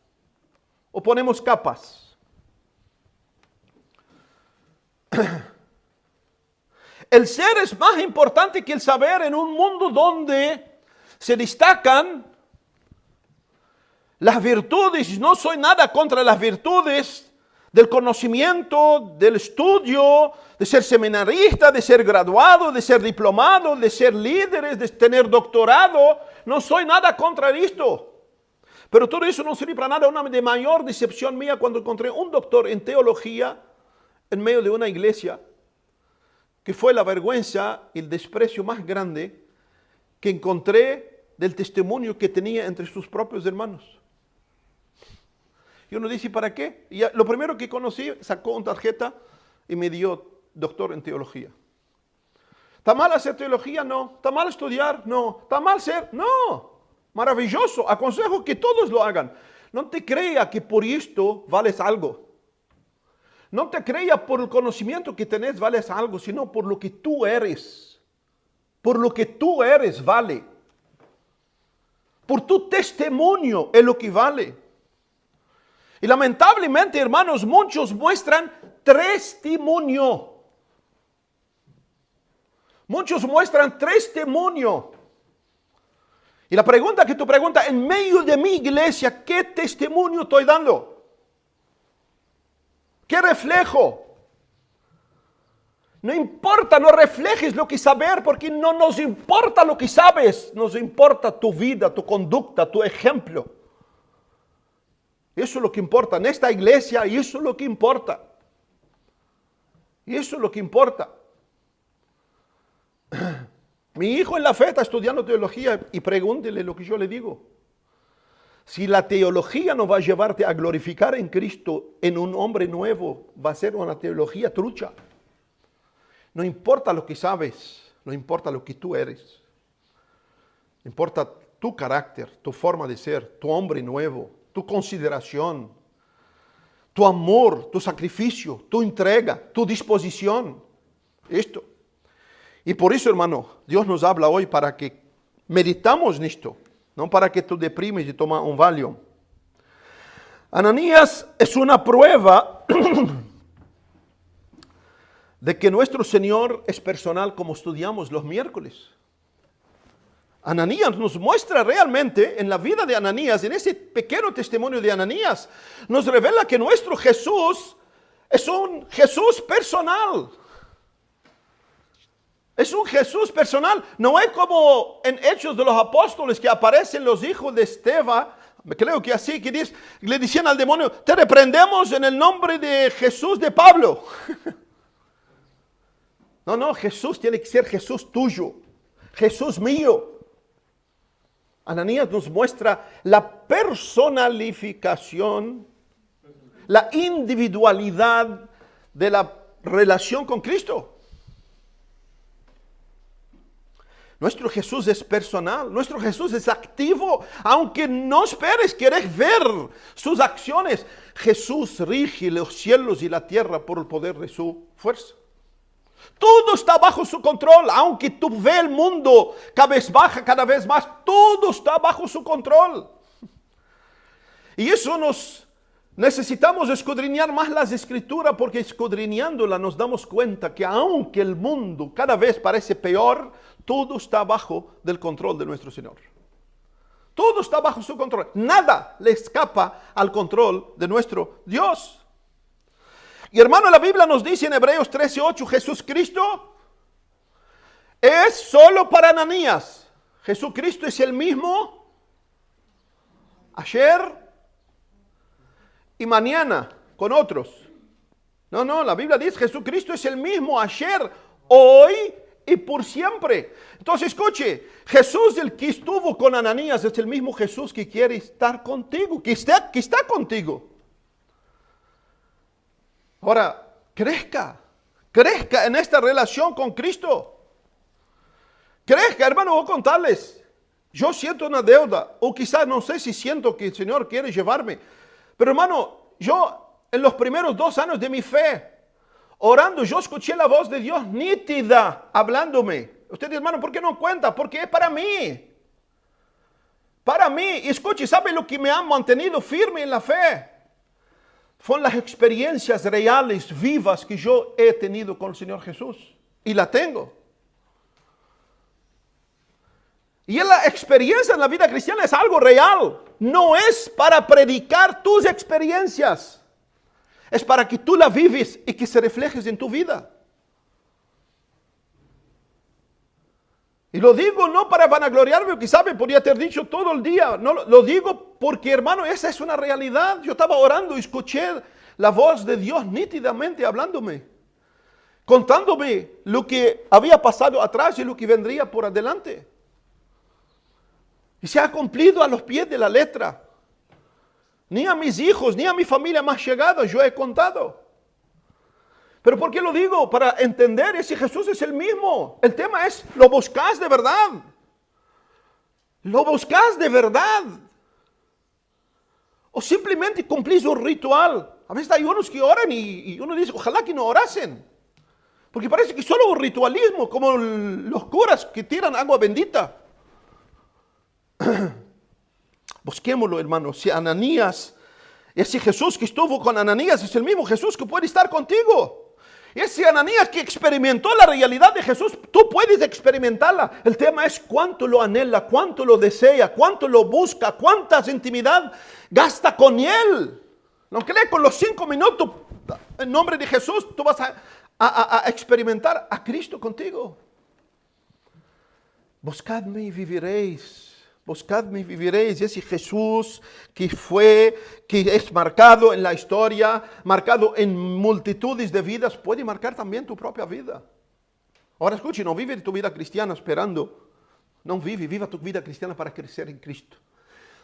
o ponemos capas? El ser es más importante que el saber en un mundo donde se destacan las virtudes. No soy nada contra las virtudes del conocimiento, del estudio, de ser seminarista, de ser graduado, de ser diplomado, de ser líderes, de tener doctorado. No soy nada contra esto. Pero todo eso no sirve para nada. Una de mayor decepción mía cuando encontré un doctor en teología en medio de una iglesia que fue la vergüenza y el desprecio más grande que encontré del testimonio que tenía entre sus propios hermanos. Y uno dice, ¿para qué? Y lo primero que conocí, sacó una tarjeta y me dio doctor en teología. ¿Está mal hacer teología? No. ¿Está mal estudiar? No. ¿Está mal ser? No. Maravilloso. Aconsejo que todos lo hagan. No te crea que por esto vales algo. No te creas por el conocimiento que tenés vales algo, sino por lo que tú eres. Por lo que tú eres vale. Por tu testimonio es lo que vale. Y lamentablemente, hermanos, muchos muestran testimonio. Muchos muestran testimonio. Y la pregunta que tú preguntas, en medio de mi iglesia, ¿qué testimonio estoy dando? ¿Qué reflejo? No importa, no reflejes lo que sabes, porque no nos importa lo que sabes, nos importa tu vida, tu conducta, tu ejemplo. Eso es lo que importa en esta iglesia, y eso es lo que importa. Y eso es lo que importa. Mi hijo en la fe está estudiando teología y pregúntele lo que yo le digo. Si la teología no va a llevarte a glorificar en Cristo en un hombre nuevo, va a ser una teología trucha. No importa lo que sabes, no importa lo que tú eres. Importa tu carácter, tu forma de ser, tu hombre nuevo, tu consideración, tu amor, tu sacrificio, tu entrega, tu disposición. Esto. Y por eso, hermano, Dios nos habla hoy para que meditamos en esto, no para que tú deprimes y tomas un Valium. Ananías es una prueba de que nuestro Señor es personal, como estudiamos los miércoles. Ananías nos muestra realmente en la vida de Ananías, en ese pequeño testimonio de Ananías, nos revela que nuestro Jesús es un Jesús personal. Es un Jesús personal. No es como en Hechos de los Apóstoles que aparecen los hijos de Esteban, creo que así, que le decían al demonio, te reprendemos en el nombre de Jesús de Pablo. No, Jesús tiene que ser Jesús tuyo, Jesús mío. Ananías nos muestra la personalificación, la individualidad de la relación con Cristo. Nuestro Jesús es personal, nuestro Jesús es activo, aunque no esperes querer ver sus acciones. Jesús rige los cielos y la tierra por el poder de su fuerza. Todo está bajo su control, aunque tú ves el mundo cabizbaja cada vez más, todo está bajo su control. Y eso necesitamos escudriñar más las Escrituras, porque escudriñándolas nos damos cuenta que aunque el mundo cada vez parece peor, todo está bajo del control de nuestro Señor. Todo está bajo su control. Nada le escapa al control de nuestro Dios. Y hermano, la Biblia nos dice en Hebreos 13:8, Jesucristo es solo para Ananías. Jesucristo es el mismo ayer y mañana con otros. No, la Biblia dice Jesucristo es el mismo ayer, hoy y por siempre. Entonces escuche, Jesús el que estuvo con Ananías es el mismo Jesús que quiere estar contigo, que está contigo. Ahora, crezca en esta relación con Cristo. Crezca, hermano, voy a contarles. Yo siento una deuda, o quizás no sé si siento que el Señor quiere llevarme. Pero hermano, yo en los primeros 2 años de mi fe, orando, yo escuché la voz de Dios nítida, hablándome. Usted, hermano, ¿por qué no cuenta? Porque es para mí. Para mí. Y escuche, ¿sabe lo que me ha mantenido firme en la fe? Fueron las experiencias reales, vivas, que yo he tenido con el Señor Jesús. Y la tengo. Y la experiencia en la vida cristiana es algo real. No es para predicar tus experiencias. Es para que tú la vives y que se reflejes en tu vida. Y lo digo no para vanagloriarme, que sabe, podría haber dicho todo el día. No, lo digo porque, hermano, esa es una realidad. Yo estaba orando y escuché la voz de Dios nítidamente hablándome. contándome lo que había pasado atrás y lo que vendría por adelante. Y se ha cumplido a los pies de la letra. Ni a mis hijos, ni a mi familia más llegada yo he contado. ¿Pero por qué lo digo? Para entender si Jesús es el mismo. El tema es, ¿lo buscas de verdad? ¿Lo buscas de verdad? ¿O simplemente cumplís un ritual? A veces hay unos que oran y uno dice, ojalá que no orasen. Porque parece que solo un ritualismo, como los curas que tiran agua bendita. Busquémoslo, hermanos. Si Ananías, ese Jesús que estuvo con Ananías es el mismo Jesús que puede estar contigo. Ese Ananías que experimentó la realidad de Jesús, tú puedes experimentarla. El tema es cuánto lo anhela, cuánto lo desea, cuánto lo busca, cuánta intimidad gasta con Él. No crees con los 5 minutos en nombre de Jesús, tú vas a experimentar a Cristo contigo. Buscadme y viviréis. Buscadme y viviréis. Ese Jesús que es marcado en la historia, marcado en multitudes de vidas, puede marcar también tu propia vida. Ahora escuche, no vive tu vida cristiana esperando. No viva tu vida cristiana para crecer en Cristo,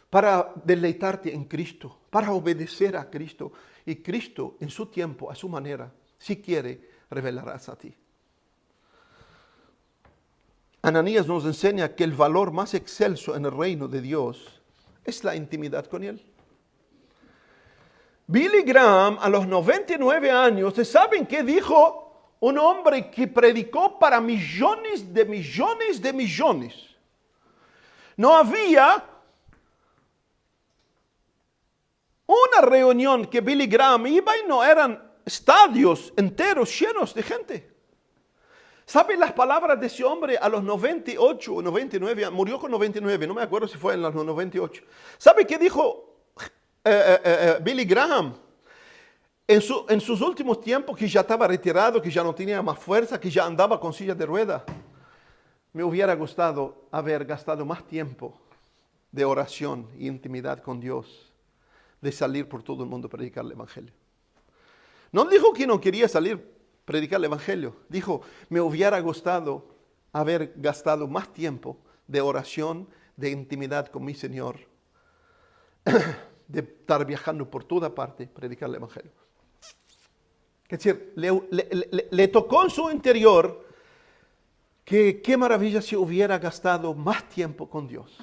para deleitarte en Cristo, para obedecer a Cristo. Y Cristo, en su tiempo, a su manera, si quiere, revelarás a ti. Ananías nos enseña que el valor más excelso en el reino de Dios es la intimidad con Él. Billy Graham, a los 99 años, ¿saben qué dijo? Un hombre que predicó para millones de millones de millones. No había una reunión que Billy Graham iba y no eran estadios enteros llenos de gente. ¿Saben las palabras de ese hombre a los 98 o 99? Murió con 99, no me acuerdo si fue en los 98. ¿Sabe qué dijo Billy Graham? En sus últimos tiempos, que ya estaba retirado, que ya no tenía más fuerza, que ya andaba con silla de rueda. Me hubiera gustado haber gastado más tiempo de oración e intimidad con Dios, de salir por todo el mundo a predicar el Evangelio. No dijo que no quería salir predicar el Evangelio. Dijo, me hubiera gustado haber gastado más tiempo de oración, de intimidad con mi Señor, de estar viajando por toda parte, predicar el Evangelio. Es decir, le tocó en su interior que qué maravilla si hubiera gastado más tiempo con Dios.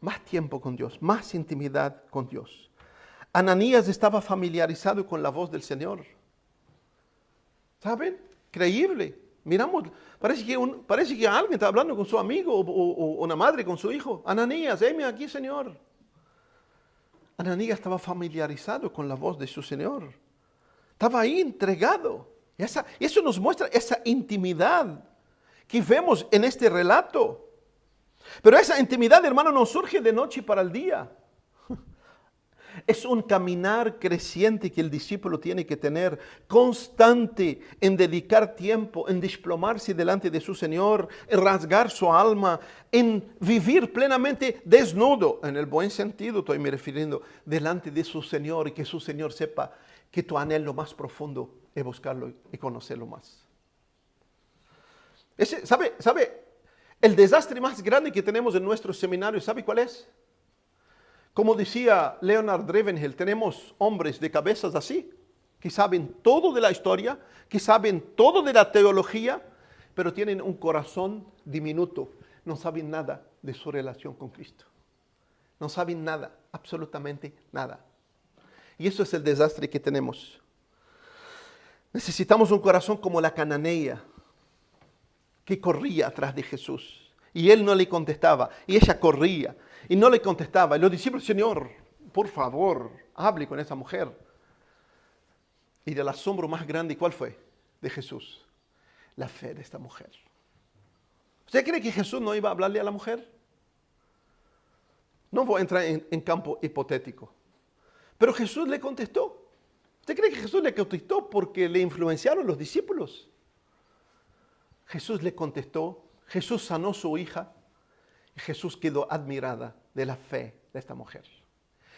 Más tiempo con Dios, más intimidad con Dios. Ananías estaba familiarizado con la voz del Señor. ¿Saben? Creíble. Miramos, parece que alguien está hablando con su amigo o una madre con su hijo. Ananías, heme aquí, Señor. Ananías estaba familiarizado con la voz de su Señor. Estaba ahí entregado. Eso nos muestra esa intimidad que vemos en este relato. Pero esa intimidad, hermano, no surge de noche para el día. Es un caminar creciente que el discípulo tiene que tener, constante en dedicar tiempo, en desplomarse delante de su Señor, en rasgar su alma, en vivir plenamente desnudo, en el buen sentido estoy me refiriendo, delante de su Señor, y que su Señor sepa que tu anhelo más profundo es buscarlo y conocerlo más. ¿Sabe? El desastre más grande que tenemos en nuestro seminario, ¿sabe cuál es? Como decía Leonard Ravenhill, tenemos hombres de cabezas así, que saben todo de la historia, que saben todo de la teología, pero tienen un corazón diminuto, no saben nada de su relación con Cristo. No saben nada, absolutamente nada. Y eso es el desastre que tenemos. Necesitamos un corazón como la cananea, que corría atrás de Jesús. Y él no le contestaba, y ella corría, y no le contestaba. Y los discípulos, Señor, por favor, hable con esa mujer. Y del asombro más grande, ¿cuál fue? De Jesús. La fe de esta mujer. ¿Usted cree que Jesús no iba a hablarle a la mujer? No voy a entrar en campo hipotético. Pero Jesús le contestó. ¿Usted cree que Jesús le contestó porque le influenciaron los discípulos? Jesús le contestó, Jesús sanó a su hija y Jesús quedó admirada de la fe de esta mujer.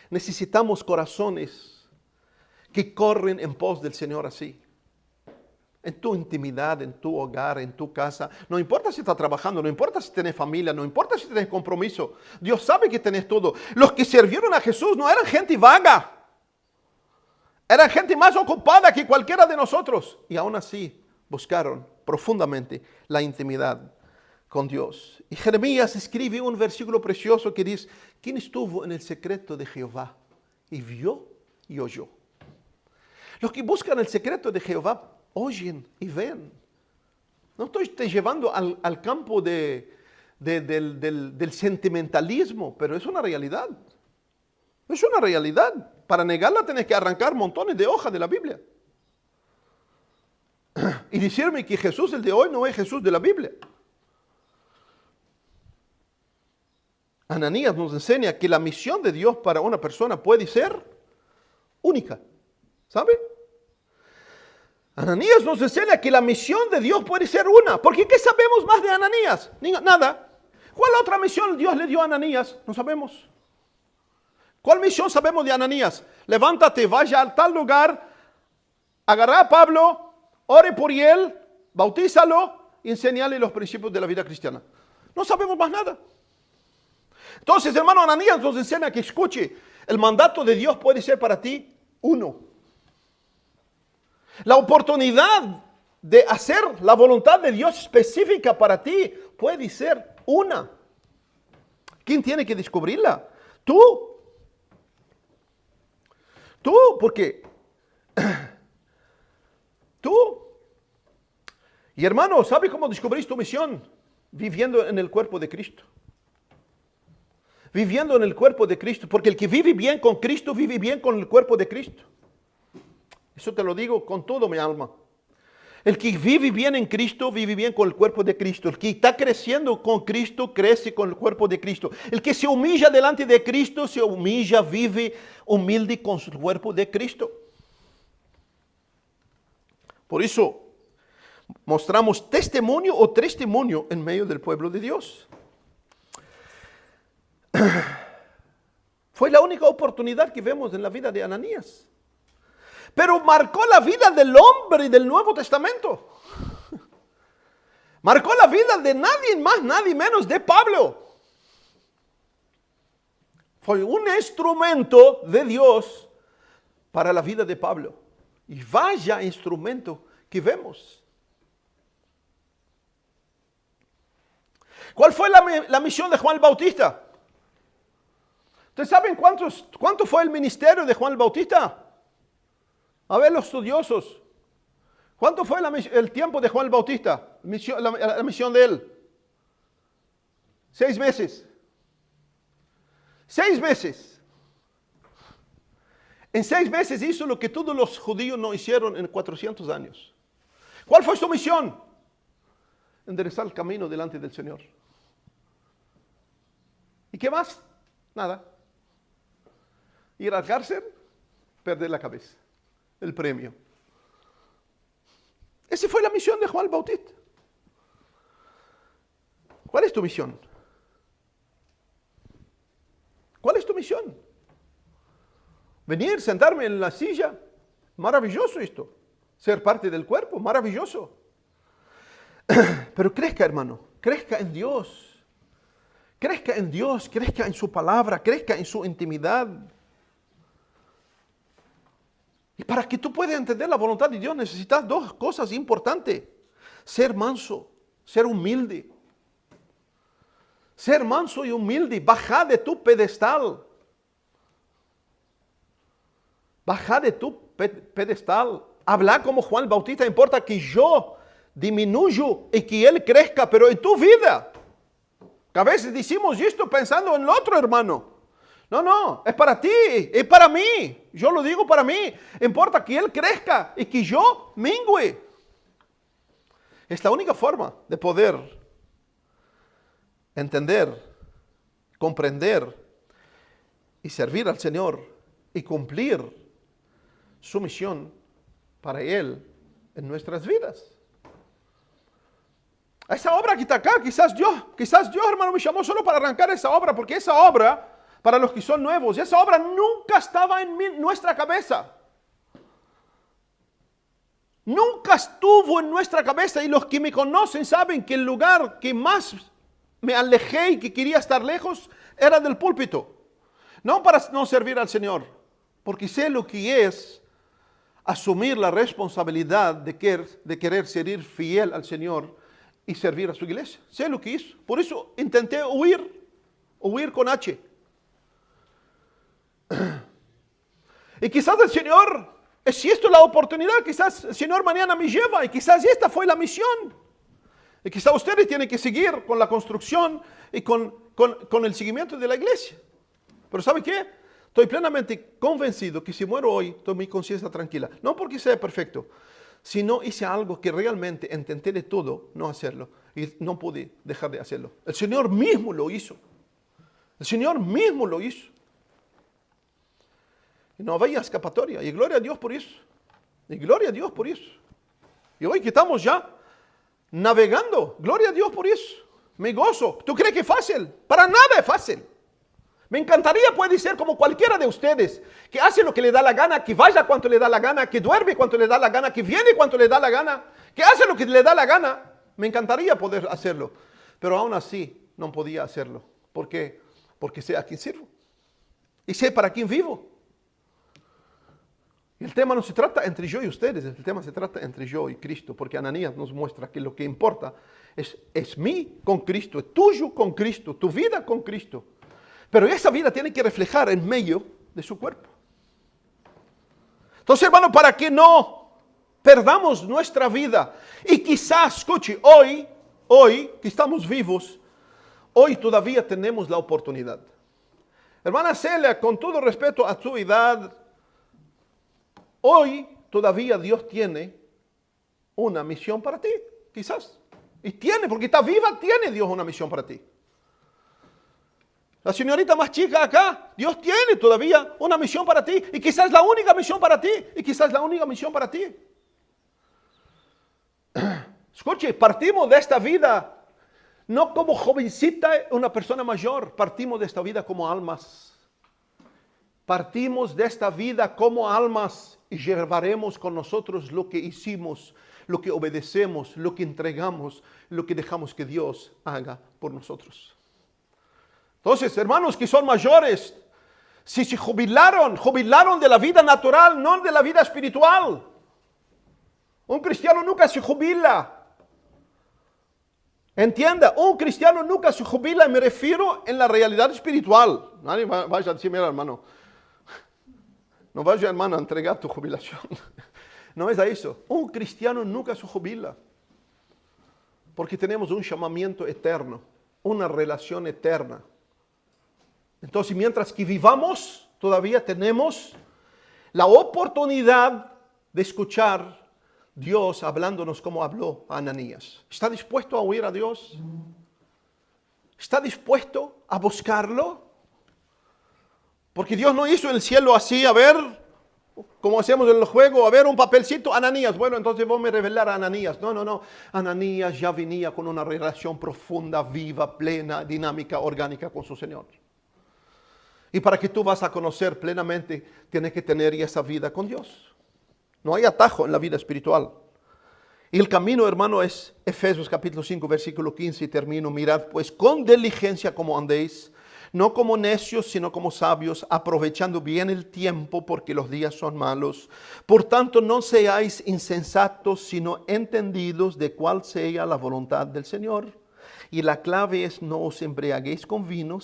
Necesitamos corazones que corren en pos del Señor así. en tu intimidad, en tu hogar, en tu casa. No importa si estás trabajando, no importa si tienes familia, no importa si tienes compromiso. Dios sabe que tenés todo. Los que sirvieron a Jesús no eran gente vaga. Eran gente más ocupada que cualquiera de nosotros. Y aún así buscaron profundamente la intimidad con Dios. Y Jeremías escribe un versículo precioso que dice: ¿quién estuvo en el secreto de Jehová y vio y oyó? Los que buscan el secreto de Jehová oyen y ven. No estoy te llevando al campo del sentimentalismo, pero es una realidad. Es una realidad. Para negarla tenés que arrancar montones de hojas de la Biblia. Y decirme que Jesús, el de hoy, no es Jesús de la Biblia. Ananías nos enseña que la misión de Dios para una persona puede ser única. ¿Sabe? Ananías nos enseña que la misión de Dios puede ser una. Porque ¿qué sabemos más de Ananías? Nada. ¿Cuál otra misión Dios le dio a Ananías? No sabemos. ¿Cuál misión sabemos de Ananías? Levántate, vaya a tal lugar, agarra a Pablo, ore por él, bautízalo y enséñale los principios de la vida cristiana. No sabemos más nada. Entonces, hermano, Ananías nos enseña que escuche, el mandato de Dios puede ser para ti uno. La oportunidad de hacer la voluntad de Dios específica para ti puede ser una. ¿Quién tiene que descubrirla? Tú. Tú, porque tú. Y hermano, ¿sabe cómo descubrís tu misión? Viviendo en el cuerpo de Cristo. Viviendo en el cuerpo de Cristo. Porque el que vive bien con Cristo, vive bien con el cuerpo de Cristo. Eso te lo digo con todo mi alma. El que vive bien en Cristo, vive bien con el cuerpo de Cristo. El que está creciendo con Cristo, crece con el cuerpo de Cristo. El que se humilla delante de Cristo, se humilla, vive humilde con su cuerpo de Cristo. Por eso, mostramos testimonio o testimonio en medio del pueblo de Dios. Fue la única oportunidad que vemos en la vida de Ananías. Pero marcó la vida del hombre del Nuevo Testamento. Marcó la vida de nadie más, nadie menos de Pablo. Fue un instrumento de Dios para la vida de Pablo. Y vaya instrumento que vemos. ¿Cuál fue la misión de Juan el Bautista? ¿Ustedes saben cuánto fue el ministerio de Juan el Bautista? A ver, los estudiosos. ¿Cuánto fue el tiempo de Juan el Bautista? La misión de él. 6 meses. 6 meses. En 6 meses hizo lo que todos los judíos no hicieron en 400 años. ¿Cuál fue su misión? Enderezar el camino delante del Señor. ¿Y qué más? Nada. Ir al cárcel, perder la cabeza. El premio. Esa fue la misión de Juan el Bautista. ¿Cuál es tu misión? ¿Cuál es tu misión? Venir, sentarme en la silla. Maravilloso esto. Ser parte del cuerpo, maravilloso. Pero crezca, hermano. Crezca en Dios. Crezca en Dios. Crezca en su palabra. Crezca en su intimidad. Y para que tú puedas entender la voluntad de Dios necesitas 2 cosas importantes. Ser manso, ser humilde. Ser manso y humilde. Baja de tu pedestal. Baja de tu pedestal. Habla como Juan el Bautista. Importa que yo disminuyo y que él crezca, pero en tu vida. Que a veces decimos esto pensando en el otro hermano. No, es para ti, es para mí. Yo lo digo para mí. Importa que él crezca y que yo mingüe. Es la única forma de poder entender, comprender y servir al Señor y cumplir su misión para Él en nuestras vidas. Esa obra que está acá, quizás Dios, hermano, me llamó solo para arrancar esa obra, porque esa obra, para los que son nuevos, esa obra nunca estaba en nuestra cabeza. Nunca estuvo en nuestra cabeza, y los que me conocen saben que el lugar que más me alejé y que quería estar lejos era del púlpito. No para no servir al Señor, porque sé lo que es asumir la responsabilidad de querer servir fiel al Señor y servir a su iglesia. Sé lo que hizo. Por eso intenté huir con H. Y quizás el Señor, si esto es la oportunidad, quizás el Señor mañana me lleva y quizás esta fue la misión. Y quizás ustedes tienen que seguir con la construcción y con el seguimiento de la iglesia. Pero ¿sabe qué? Estoy plenamente convencido que si muero hoy, tengo mi conciencia tranquila. No porque sea perfecto, sino hice algo que realmente intenté de todo no hacerlo. Y no pude dejar de hacerlo. El Señor mismo lo hizo. El Señor mismo lo hizo. Y no había escapatoria. Y gloria a Dios por eso. Y gloria a Dios por eso. Y hoy que estamos ya navegando, gloria a Dios por eso. Me gozo. ¿Tú crees que es fácil? Para nada es fácil. Me encantaría puede ser como cualquiera de ustedes, que hace lo que le da la gana, que vaya cuanto le da la gana, que duerme cuanto le da la gana, que viene cuanto le da la gana, que hace lo que le da la gana. Me encantaría poder hacerlo, pero aún así no podía hacerlo. ¿Por qué? Porque sé a quién sirvo y sé para quién vivo. Y el tema no se trata entre yo y ustedes, el tema se trata entre yo y Cristo, porque Ananías nos muestra que lo que importa es mí con Cristo, es tuyo con Cristo, tu vida con Cristo. Pero esa vida tiene que reflejar en medio de su cuerpo. Entonces, hermano, para que no perdamos nuestra vida, y quizás, escuche, hoy que estamos vivos, hoy todavía tenemos la oportunidad. Hermana Celia, con todo respeto a su edad, hoy todavía Dios tiene una misión para ti, quizás. Y tiene, porque está viva, tiene Dios una misión para ti. La señorita más chica acá, Dios tiene todavía una misión para ti. Y quizás la única misión para ti. Y quizás la única misión para ti. Escuche, partimos de esta vida no como jovencita, una persona mayor. Partimos de esta vida como almas. Partimos de esta vida como almas y llevaremos con nosotros lo que hicimos, lo que obedecemos, lo que entregamos, lo que dejamos que Dios haga por nosotros. Entonces, hermanos que son mayores, si se jubilaron de la vida natural, no de la vida espiritual. Un cristiano nunca se jubila. Entienda, un cristiano nunca se jubila, y me refiero en la realidad espiritual. Nadie vaya a decir, mira hermano, no vaya hermano a entregar tu jubilación. No es a eso. Un cristiano nunca se jubila. Porque tenemos un llamamiento eterno, una relación eterna. Entonces, mientras que vivamos, todavía tenemos la oportunidad de escuchar Dios hablándonos como habló a Ananías. ¿Está dispuesto a oír a Dios? ¿Está dispuesto a buscarlo? Porque Dios no hizo el cielo así, a ver, como hacemos en el juego, a ver un papelcito, Ananías. Bueno, entonces vos me revelar a Ananías. No. Ananías ya venía con una relación profunda, viva, plena, dinámica, orgánica con su Señor. Y para que tú vas a conocer plenamente, tienes que tener esa vida con Dios. No hay atajo en la vida espiritual. Y el camino, hermano, es Efesios capítulo 5, versículo 15, y termino. Mirad, pues, con diligencia como andéis, no como necios, sino como sabios, aprovechando bien el tiempo, porque los días son malos. Por tanto, no seáis insensatos, sino entendidos de cuál sea la voluntad del Señor. Y la clave es: no os embriaguéis con vino,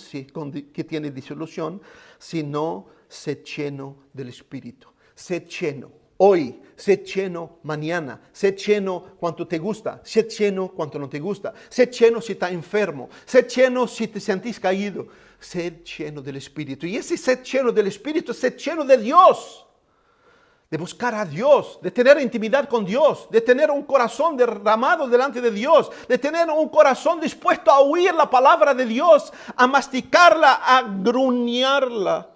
que tiene disolución, sino sed lleno del Espíritu. Sed lleno hoy, sed lleno mañana, sed lleno cuanto te gusta, sed lleno cuanto no te gusta, sed lleno si estás enfermo, sed lleno si te sentís caído, sed lleno del Espíritu. Y ese sed lleno del Espíritu, sed lleno de Dios. De buscar a Dios, de tener intimidad con Dios, de tener un corazón derramado delante de Dios, de tener un corazón dispuesto a oír la palabra de Dios, a masticarla, a gruñarla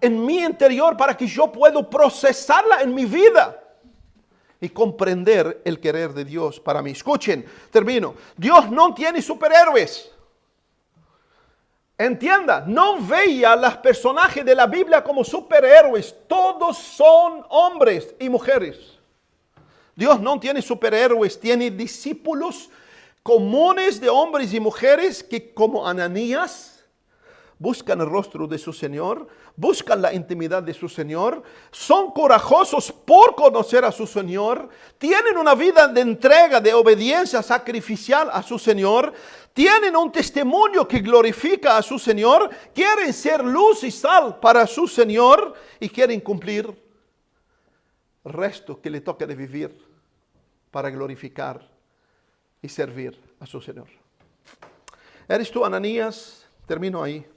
en mi interior para que yo pueda procesarla en mi vida y comprender el querer de Dios para mí. Escuchen, termino. Dios no tiene superhéroes. Entienda, no veía a los personajes de la Biblia como superhéroes. Todos son hombres y mujeres. Dios no tiene superhéroes, tiene discípulos comunes de hombres y mujeres que, como Ananías, buscan el rostro de su Señor, buscan la intimidad de su Señor, son corajosos por conocer a su Señor, tienen una vida de entrega, de obediencia sacrificial a su Señor, tienen un testimonio que glorifica a su Señor, quieren ser luz y sal para su Señor y quieren cumplir el resto que le toca de vivir para glorificar y servir a su Señor. ¿Eres tú, Ananías? Termino ahí.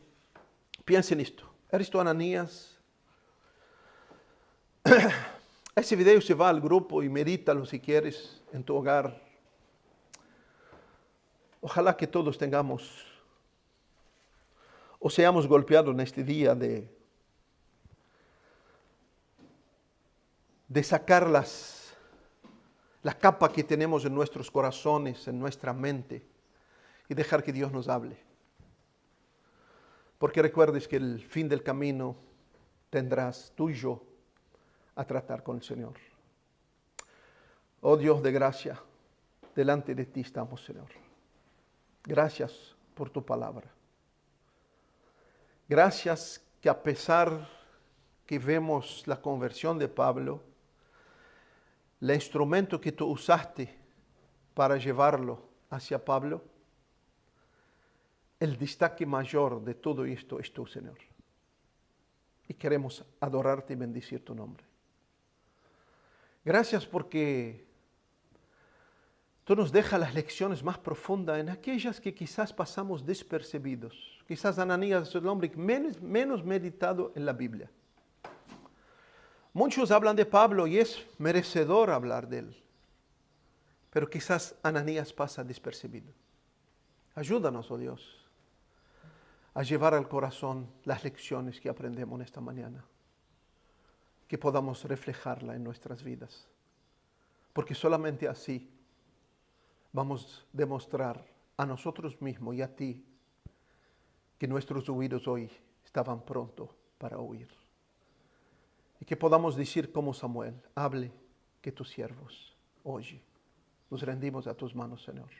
Piensa en esto. ¿Eres tú, Ananías? Ese video se va al grupo y medítalo si quieres en tu hogar. Ojalá que todos tengamos o seamos golpeados en este día de sacar la capa que tenemos en nuestros corazones, en nuestra mente y dejar que Dios nos hable. Porque recuerdes que el fin del camino tendrás tú y yo a tratar con el Señor. Oh Dios de gracia, delante de ti estamos, Señor. Gracias por tu palabra. Gracias que a pesar que vemos la conversión de Pablo, el instrumento que tú usaste para llevarlo hacia Pablo, el destaque mayor de todo esto es tú, Señor. Y queremos adorarte y bendecir tu nombre. Gracias porque tú nos dejas las lecciones más profundas en aquellas que quizás pasamos despercibidos. Quizás Ananías es el hombre menos meditado en la Biblia. Muchos hablan de Pablo y es merecedor hablar de él. Pero quizás Ananías pasa despercibido. Ayúdanos, oh Dios, a llevar al corazón las lecciones que aprendemos en esta mañana. Que podamos reflejarla en nuestras vidas. Porque solamente así vamos a demostrar a nosotros mismos y a ti que nuestros oídos hoy estaban prontos para oír. Y que podamos decir como Samuel, hable que tus siervos oye. Nos rendimos a tus manos, Señor.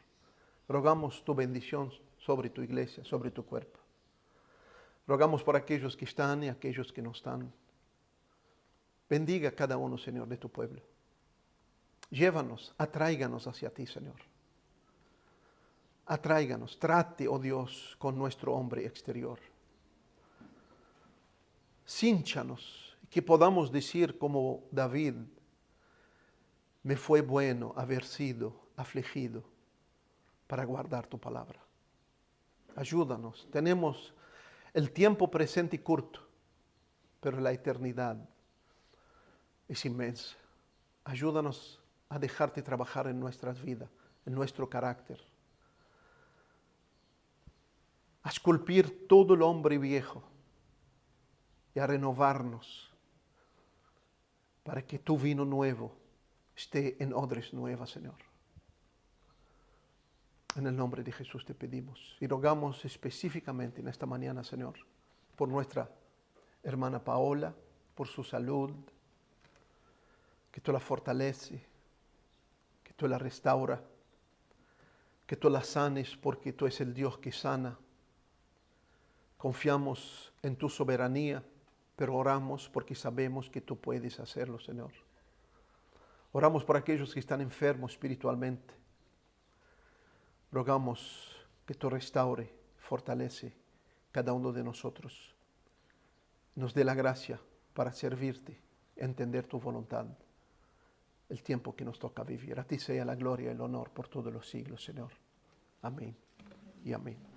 Rogamos tu bendición sobre tu iglesia, sobre tu cuerpo. Rogamos por aquellos que están y aquellos que no están. Bendiga a cada uno, Señor, de tu pueblo. Llévanos, atráiganos hacia ti, Señor. Atráiganos, trate, oh Dios, con nuestro hombre exterior. Cínchanos, que podamos decir como David, me fue bueno haber sido afligido para guardar tu palabra. Ayúdanos, tenemos el tiempo presente y corto, pero la eternidad es inmensa. Ayúdanos a dejarte trabajar en nuestras vidas, en nuestro carácter. A esculpir todo el hombre viejo y a renovarnos para que tu vino nuevo esté en odres nuevas, Señor. En el nombre de Jesús te pedimos y rogamos específicamente en esta mañana, Señor, por nuestra hermana Paola, por su salud, que tú la fortalece, que tú la restaura, que tú la sanes porque tú eres el Dios que sana. Confiamos en tu soberanía, pero oramos porque sabemos que tú puedes hacerlo, Señor. Oramos por aquellos que están enfermos espiritualmente. Rogamos que tú restaure, fortalece cada uno de nosotros. Nos dé la gracia para servirte, entender tu voluntad, el tiempo que nos toca vivir. A ti sea la gloria y el honor por todos los siglos, Señor. Amén y amén.